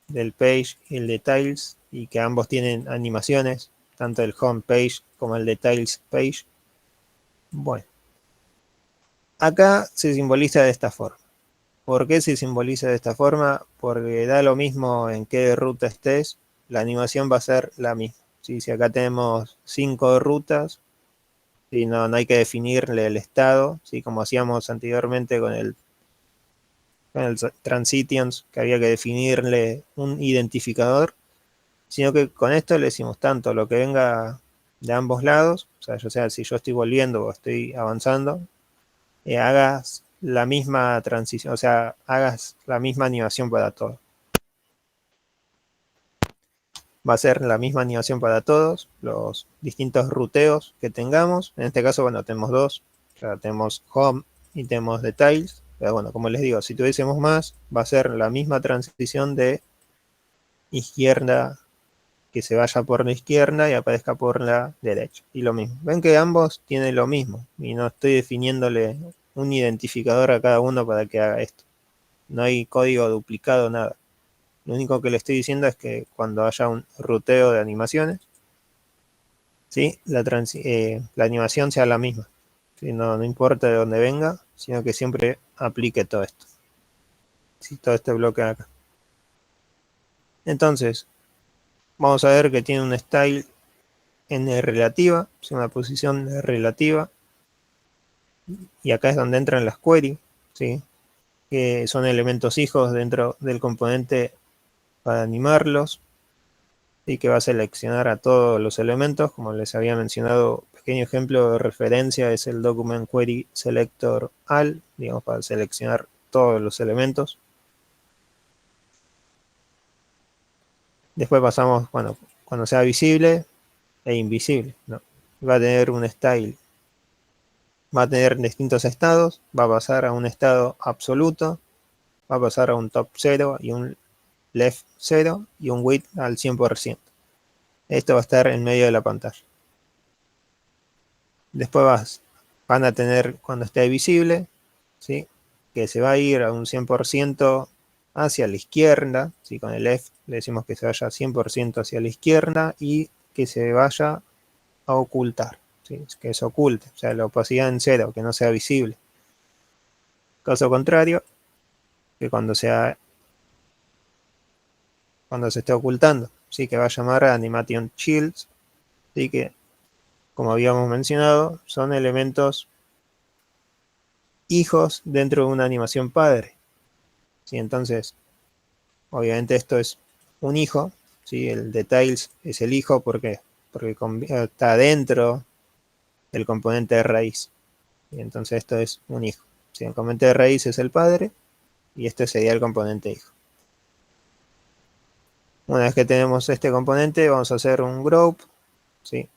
Del page y el details, y que ambos tienen animaciones, tanto el home page como el details page. Bueno, acá se simboliza de esta forma. ¿Por qué se simboliza de esta forma? Porque da lo mismo en qué ruta estés, la animación va a ser la misma. ¿Sí? Si acá tenemos 5 rutas, ¿sí? No hay que definirle el estado, ¿sí? Como hacíamos anteriormente con el transitions, que había que definirle un identificador, sino que con esto le decimos tanto lo que venga de ambos lados, o sea, yo sea si yo estoy volviendo o estoy avanzando, hagas la misma transición, o sea, hagas la misma animación para todos. Va a ser la misma animación para todos, los distintos ruteos que tengamos. En este caso, bueno, tenemos dos, ya tenemos home y tenemos details, pero bueno, como les digo, si tuviésemos más, va a ser la misma transición de izquierda, que se vaya por la izquierda y aparezca por la derecha. Y lo mismo. Ven que ambos tienen lo mismo y no estoy definiéndole un identificador a cada uno para que haga esto. No hay código duplicado, nada. Lo único que le estoy diciendo es que cuando haya un ruteo de animaciones, ¿sí? La animación sea la misma. ¿Sí? No importa de dónde venga, sino que siempre aplique todo esto. ¿Sí? Todo este bloque acá. Entonces, vamos a ver que tiene un style n relativa, es una posición relativa, y acá es donde entran las queries, ¿sí? Que son elementos hijos dentro del componente para animarlos, y que va a seleccionar a todos los elementos, como les había mencionado. Pequeño ejemplo de referencia es el document query selector all, digamos, para seleccionar todos los elementos. Después pasamos, bueno, cuando sea visible e invisible, ¿no? Va a tener un style, va a tener distintos estados, va a pasar a un estado absoluto, va a pasar a un top 0 y un left 0 y un width al 100%. Esto va a estar en medio de la pantalla. Después van a tener cuando esté visible, ¿sí? Que se va a ir a un 100% hacia la izquierda, ¿sí? Con el left le decimos que se vaya 100% hacia la izquierda y que se vaya a ocultar, ¿sí? Que se oculte, o sea, la opacidad en 0, que no sea visible. Caso contrario, que cuando se esté ocultando, ¿sí? Que va a llamar a animation shields, ¿sí? Que, como habíamos mencionado, son elementos hijos dentro de una animación padre, ¿sí? Entonces, obviamente esto es un hijo, ¿sí? El details es el hijo, ¿por qué? Porque está dentro del componente de raíz. Y entonces esto es un hijo. ¿Sí? El componente de raíz es el padre y este sería el componente hijo. Una vez que tenemos este componente, vamos a hacer un group, ¿sí?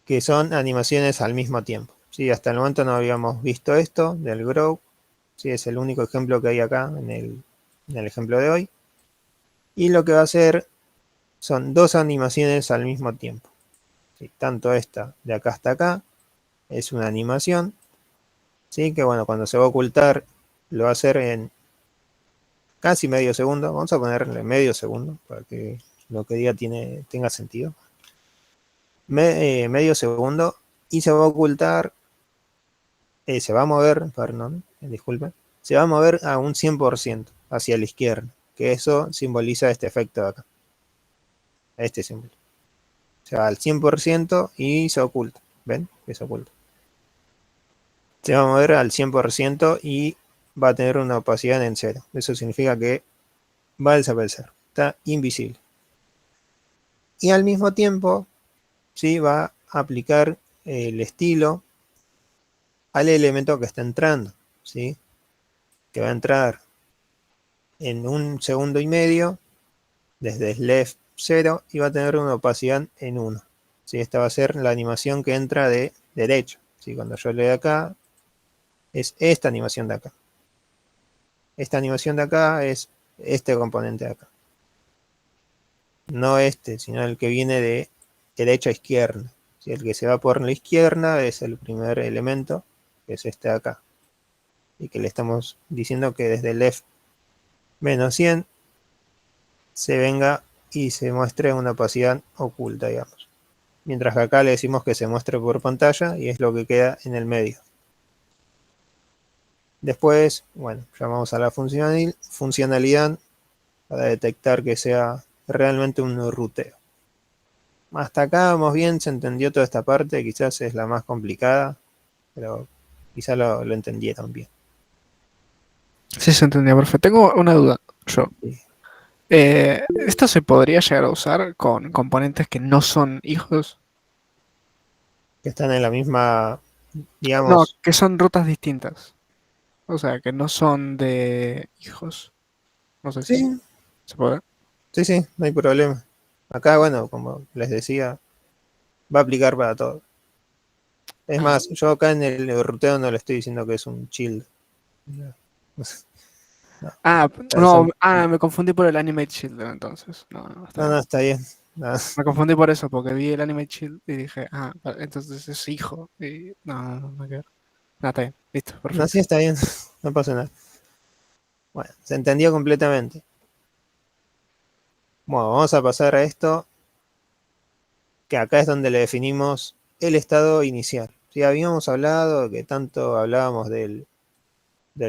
Que son animaciones al mismo tiempo. ¿Sí? Hasta el momento no habíamos visto esto del group. ¿Sí? Es el único ejemplo que hay acá en el ejemplo de hoy. Y lo que va a hacer son dos animaciones al mismo tiempo. ¿Sí? Tanto esta de acá hasta acá es una animación, ¿sí? Que bueno, cuando se va a ocultar lo va a hacer en casi medio segundo. Vamos a ponerle medio segundo para que lo que diga tenga sentido. Medio segundo y se va a ocultar, se va a mover, perdón, disculpen, se va a mover a un 100% hacia la izquierda, que eso simboliza este efecto de acá, este símbolo. Se va al 100% y se oculta, ¿ven? Que se oculta. Se va a mover al 100% y va a tener una opacidad en 0. Eso significa que va a desaparecer, está invisible. Y al mismo tiempo, ¿sí? Va a aplicar el estilo al elemento que está entrando, ¿sí? Que va a entrar en un segundo y medio desde left 0 y va a tener una opacidad en 1. ¿Sí? Esta va a ser la animación que entra de derecho. ¿Sí? Cuando yo le doy acá, es esta animación de acá. Esta animación de acá es este componente de acá. No este, sino el que viene de derecha a izquierda. ¿Sí? El que se va por la izquierda es el primer elemento, que es este de acá. Y que le estamos diciendo que desde left menos 100 se venga y se muestre una opacidad oculta, digamos. Mientras que acá le decimos que se muestre por pantalla y es lo que queda en el medio. Después, bueno, llamamos a la funcionalidad para detectar que sea realmente un ruteo. Hasta acá vamos bien, se entendió toda esta parte, quizás es la más complicada, pero quizás lo entendieron bien. Sí, se entendía perfecto. Tengo una duda, yo. Sí. ¿Esto se podría llegar a usar con componentes que no son hijos? Que están en la misma, No, digamos, que son rutas distintas. O sea, que no son de hijos. No sé si sí, se puede. sí, no hay problema. Acá, bueno, como les decía, va a aplicar para todo. Es Ah, más, yo acá en el ruteo no le estoy diciendo que es un child. No, no, no, son- me confundí por el Animate Shield entonces. No, no, está no, bien. está bien. No, Me confundí por eso, porque vi el Animate Shield y dije, vale, entonces es hijo. Y no que ver. No, está bien, listo, no, perfecto. sí está bien, no pasa nada. Bueno, se entendió completamente. Bueno, vamos a pasar a esto, que acá es donde le definimos el estado inicial. Sí, habíamos hablado que tanto hablábamos del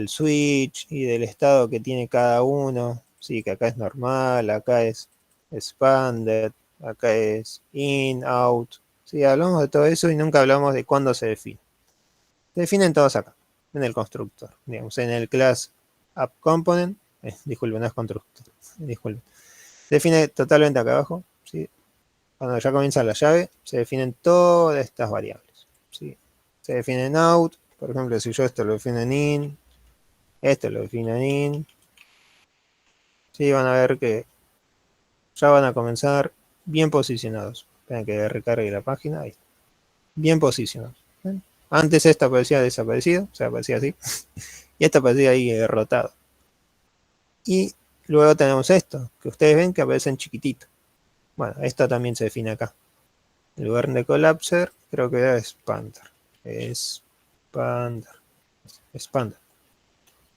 switch y del estado que tiene cada uno. Sí, que acá es normal, acá es expanded, acá es in, out. Sí, hablamos de todo eso y nunca hablamos de cuándo se define. Se definen todos acá, en el constructor. Digamos, en el class appComponent, disculpen, no es constructor, disculpen. Se define totalmente acá abajo. ¿Sí? Cuando ya comienza la llave, se definen todas estas variables. ¿Sí? Se definen out, por ejemplo, si yo esto lo defino en in, esto lo defino en in. Sí, van a ver que ya van a comenzar bien posicionados. Esperen que recargue la página. Ahí. Bien posicionados. ¿Ven? Antes esta aparecía desaparecido, o sea, aparecía así. Y esta aparecía ahí rotado. Y luego tenemos esto, que ustedes ven que aparece en chiquitito. Bueno, esto también se define acá. En lugar de collapser, creo que era expander. Expander. Expander.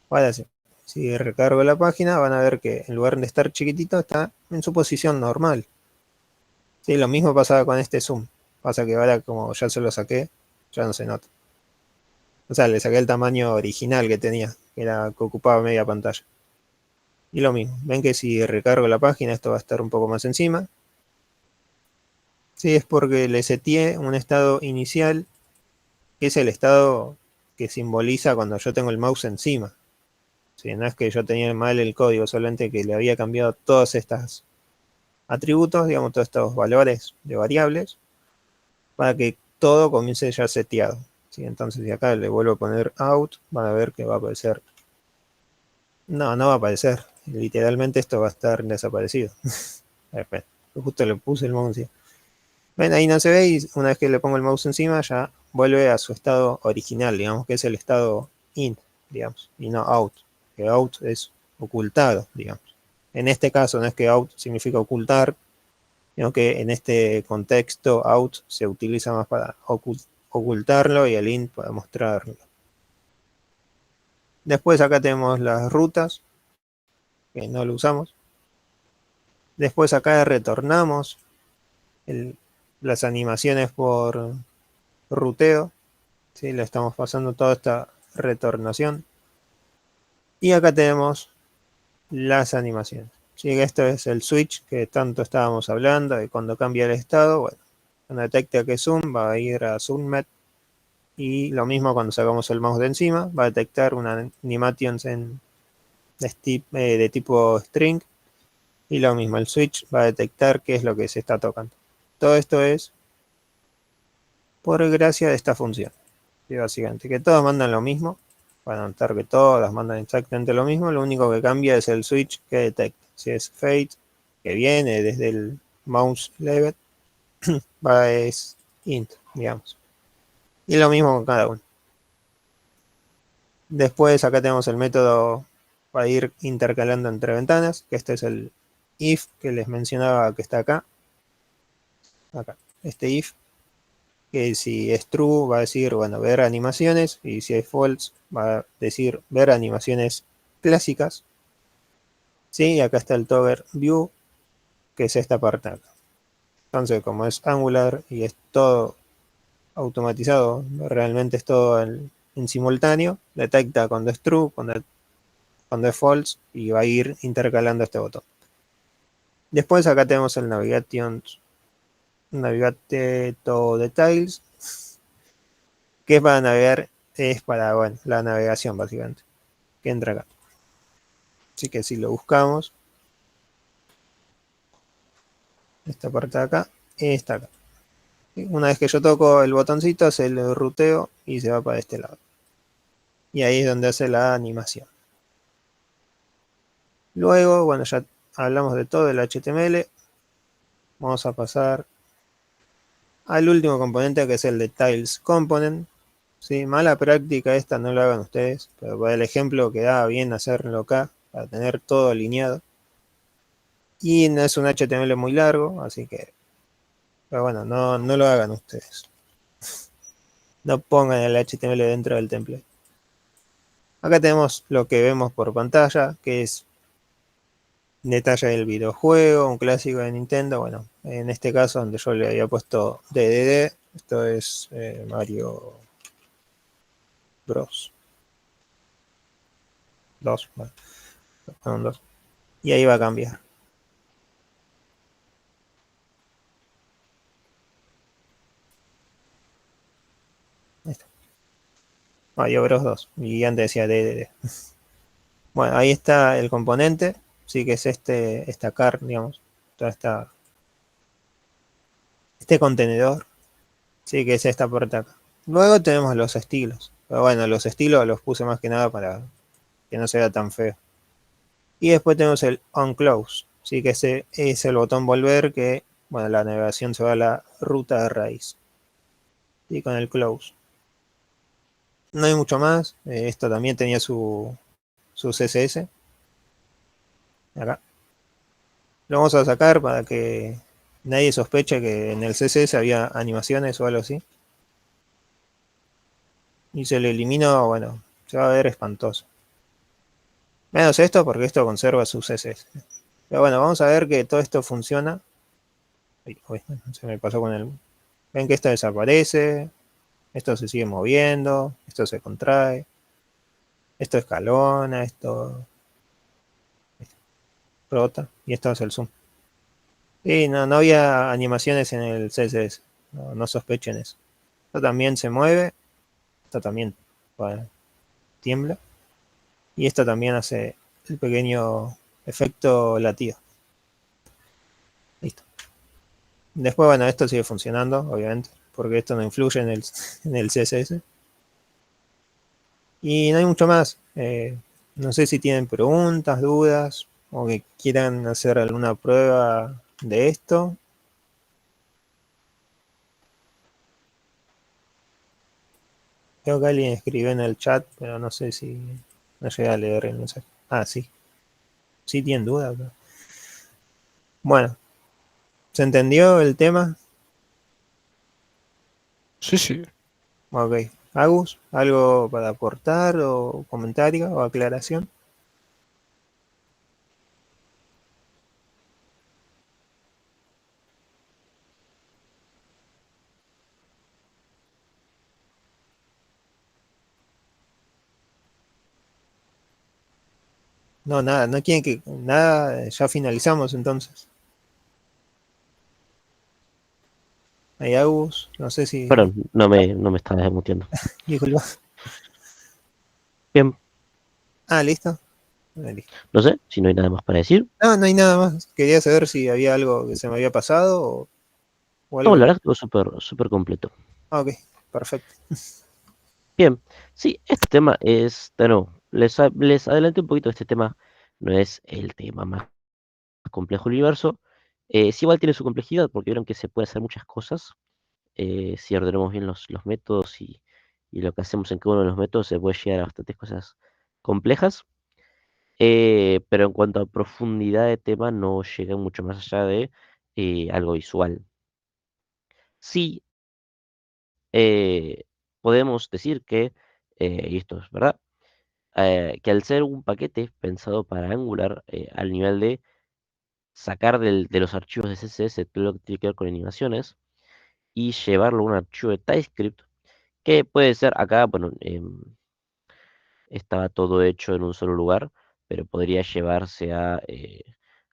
Ahora sí. Si recargo la página, van a ver que en lugar de estar chiquitito, está en su posición normal. Sí, lo mismo pasaba con este zoom. Pasa que ahora, como ya se lo saqué, ya no se nota. O sea, le saqué el tamaño original que tenía, que era que ocupaba media pantalla. Y lo mismo. Ven que si recargo la página, esto va a estar un poco más encima. Sí, es porque le seteé un estado inicial, que es el estado que simboliza cuando yo tengo el mouse encima. ¿sí? No es que yo tenía mal el código, solamente que le había cambiado todos estos atributos, digamos, todos estos valores de variables, para que todo comience ya seteado. ¿Sí? Entonces, si acá le vuelvo a poner out, van a ver que va a aparecer. No, no va a aparecer. Literalmente esto va a estar desaparecido. Espera, justo le puse el mouse. Ven, ahí no se ve, y una vez que le pongo el mouse encima ya vuelve a su estado original, digamos, que es el estado int, digamos, y no out, que out es ocultado, digamos. En este caso no es que out significa ocultar, sino que en este contexto out se utiliza más para ocultarlo y el int para mostrarlo. Después acá tenemos las rutas, que no lo usamos. Después acá retornamos las animaciones por ruteo. ¿Sí? Le estamos pasando toda esta retornación. Y acá tenemos las animaciones. ¿Sí? Esto es el switch que tanto estábamos hablando, de cuando cambia el estado. Bueno, cuando detecta que zoom, va a ir a zoommet. Y lo mismo cuando sacamos el mouse de encima, va a detectar una animation de tipo string. Y lo mismo, el switch va a detectar qué es lo que se está tocando. Todo esto es por gracia de esta función. ¿Sí? Básicamente, que todas mandan lo mismo. Para notar que todas mandan exactamente lo mismo. Lo único que cambia es el switch que detecta. Si es fade, que viene desde el mouse level, va es int, digamos. Y lo mismo con cada uno. Después acá tenemos el método para ir intercalando entre ventanas, que este es el if que les mencionaba que está acá. Acá, este if, que si es true va a decir, bueno, ver animaciones, y si es false va a decir ver animaciones clásicas. Sí, y acá está el toggle view, que es esta parte acá. Entonces, como es Angular y es todo automatizado, realmente es todo en simultáneo, detecta cuando es true, cuando es false, y va a ir intercalando este botón. Después acá tenemos el Navigate to Details, que es para navegar, es para, bueno, la navegación básicamente, que entra acá. Así que si lo buscamos, esta parte de acá, está acá. Una vez que yo toco el botoncito, hace el ruteo y se va para este lado. Y ahí es donde hace la animación. Luego, bueno, ya hablamos de todo el HTML. Vamos a pasar al último componente, que es el de Tiles Component. ¿Sí? Mala práctica esta, no lo hagan ustedes, pero para el ejemplo queda bien hacerlo acá, para tener todo alineado. Y no es un HTML muy largo, así que, pero bueno, no lo hagan ustedes. No pongan el HTML dentro del template. Acá tenemos lo que vemos por pantalla, que es detalle del videojuego, un clásico de Nintendo. Bueno, en este caso donde yo le había puesto DDD, esto es Mario Bros. 2, bueno, son 2. Y ahí va a cambiar. Ahí está. Mario Bros 2. Y antes decía DDD. Bueno, ahí está el componente. Sí que es esta car, digamos. Toda este contenedor. Sí que es esta puerta acá. Luego tenemos los estilos. Pero bueno, los estilos los puse más que nada para que no se vea tan feo. Y después tenemos el onClose. Sí que ese es el botón volver, que bueno, la navegación se va a la ruta de raíz. Y con el close. No hay mucho más. Esto también tenía su CSS. Acá. Lo vamos a sacar para que nadie sospeche que en el CSS había animaciones o algo así. Y se le eliminó, bueno, se va a ver espantoso. Menos esto, porque esto conserva su CSS. Pero bueno, vamos a ver que todo esto funciona. Uy, se me pasó con el... Ven que esto desaparece. Esto se sigue moviendo. Esto se contrae. Esto escalona. Esto rota. Y esto hace el zoom. Y no había animaciones en el CSS. No sospechen eso. Esto también se mueve. Esto también, bueno, tiembla. Y esta también hace el pequeño efecto latido. Listo. Después, bueno, esto sigue funcionando, obviamente, porque esto no influye en el CSS. Y no hay mucho más. No sé si tienen preguntas, dudas, o que quieran hacer alguna prueba de esto. Creo que alguien escribió en el chat, pero no sé si no llegué a leer el mensaje. Ah, sí. Sí tienen dudas. Bueno, ¿se entendió el tema? Sí, sí. Ok. Agus, ¿algo para aportar o comentario o aclaración? No, nada, no quieren que nada, ya finalizamos entonces. Ahí Agus, no sé si. Perdón, no me estaba desmuteando. Disculpa. Bien, Ah, listo. Listo. no sé si no hay nada más para decir. No, no hay nada más. Quería saber si había algo que se me había pasado o No, algo. la verdad que estuvo súper, súper completo. Ah, ok, perfecto. Bien, sí, este tema es, bueno, les adelanté un poquito, este tema no es el tema más complejo del universo. Sí, igual tiene su complejidad porque vieron que se puede hacer muchas cosas. Si ordenamos bien los métodos y lo que hacemos en cada uno de los métodos, se puede llegar a bastantes cosas complejas. Pero en cuanto a profundidad de tema, no llega mucho más allá de algo visual. Sí, podemos decir que, y esto es verdad, que al ser un paquete pensado para Angular, al nivel de sacar de los archivos de CSS todo lo que tiene que ver con animaciones y llevarlo a un archivo de TypeScript, que puede ser acá, bueno, estaba todo hecho en un solo lugar, pero podría llevarse a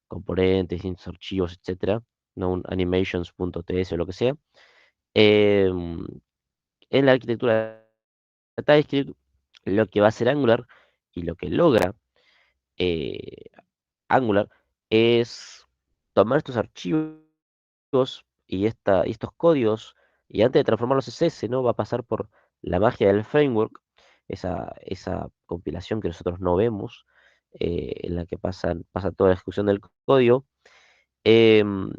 componentes, distintos archivos, etcétera, no un animations.ts o lo que sea. Em, en la arquitectura de TypeScript, lo que va a hacer Angular y lo que logra eh, Angular es tomar estos archivos y estos códigos, y antes de transformarlos en CSS, ¿no? Va a pasar por la magia del framework, esa compilación que nosotros no vemos, en la que pasa toda la ejecución del código, em,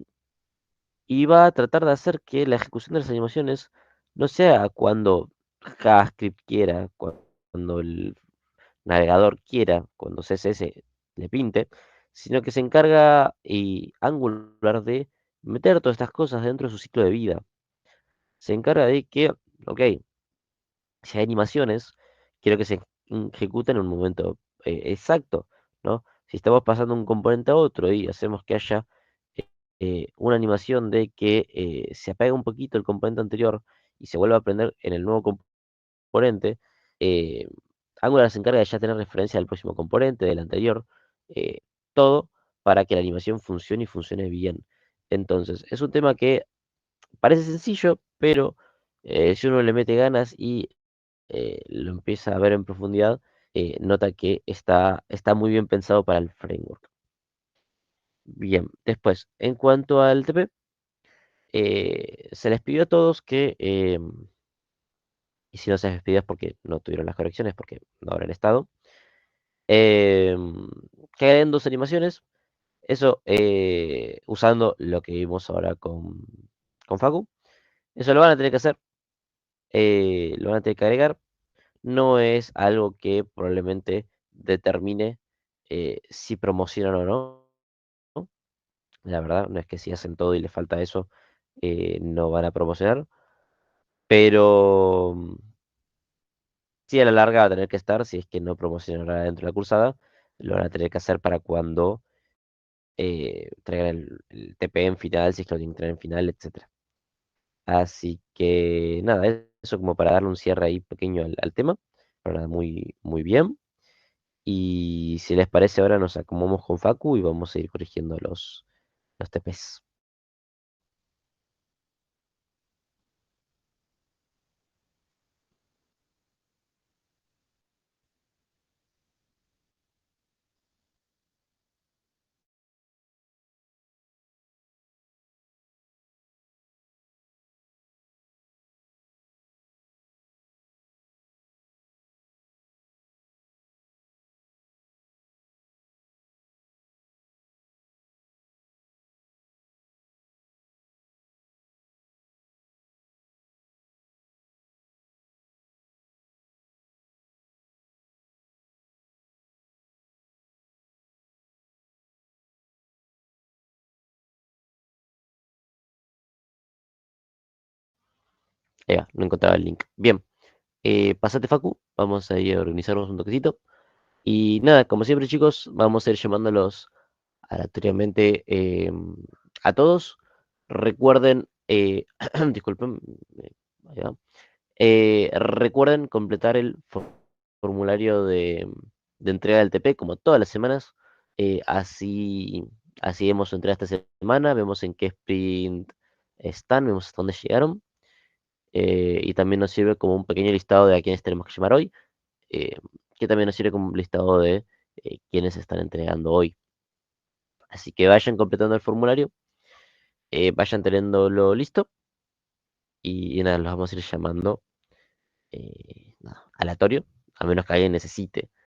y va a tratar de hacer que la ejecución de las animaciones no sea cuando JavaScript quiera, cuando el navegador quiera, cuando CSS le pinte, sino que se encarga y Angular de meter todas estas cosas dentro de su ciclo de vida. Se encarga de que, ok, si hay animaciones, quiero que se ejecuten en un momento exacto, ¿no? Si estamos pasando un componente a otro y hacemos que haya una animación de que se apague un poquito el componente anterior y se vuelva a prender en el nuevo componente, eh, Angular se encarga de ya tener referencia al próximo componente, del anterior, eh, todo para que la animación funcione y funcione bien. Entonces, es un tema que parece sencillo, pero si uno le mete ganas y lo empieza a ver en profundidad, nota que está muy bien pensado para el framework. Bien, después, en cuanto al TP, se les pidió a todos que, y si no se les pidió es porque no tuvieron las correcciones, porque no habrán estado, em, que agreguen dos animaciones, eso usando lo que vimos ahora con Facu. Eso lo van a tener que hacer, lo van a tener que agregar. No es algo que probablemente determine si promocionan o no. La verdad, no es que si hacen todo y les falta eso, no van a promocionar. Pero sí, a la larga va a tener que estar, si es que no promocionan ahora dentro de la cursada, lo van a tener que hacer para cuando traigan el TP en final, si es que lo tienen que traer en final, etcétera. Así que nada, eso como para darle un cierre ahí pequeño al tema. Pero nada, muy, muy bien. Y si les parece, ahora nos acomodamos con Facu y vamos a ir corrigiendo los TPs. No encontraba el link. Bien, pasate Facu, vamos a ir a organizarnos un toquecito. Y nada, como siempre chicos, vamos a ir llamándolos aleatoriamente a todos. Recuerden, disculpen, ahí va. Recuerden completar el formulario de entrega del TP como todas las semanas. Así hemos su entrega esta semana, vemos en qué sprint están, vemos hasta dónde llegaron. Y también nos sirve como un pequeño listado de a quienes tenemos que llamar hoy, eh, que también nos sirve como un listado de quienes están entregando hoy. Así que vayan completando el formulario, vayan teniéndolo listo y nada, los vamos a ir llamando nada, aleatorio, a menos que alguien necesite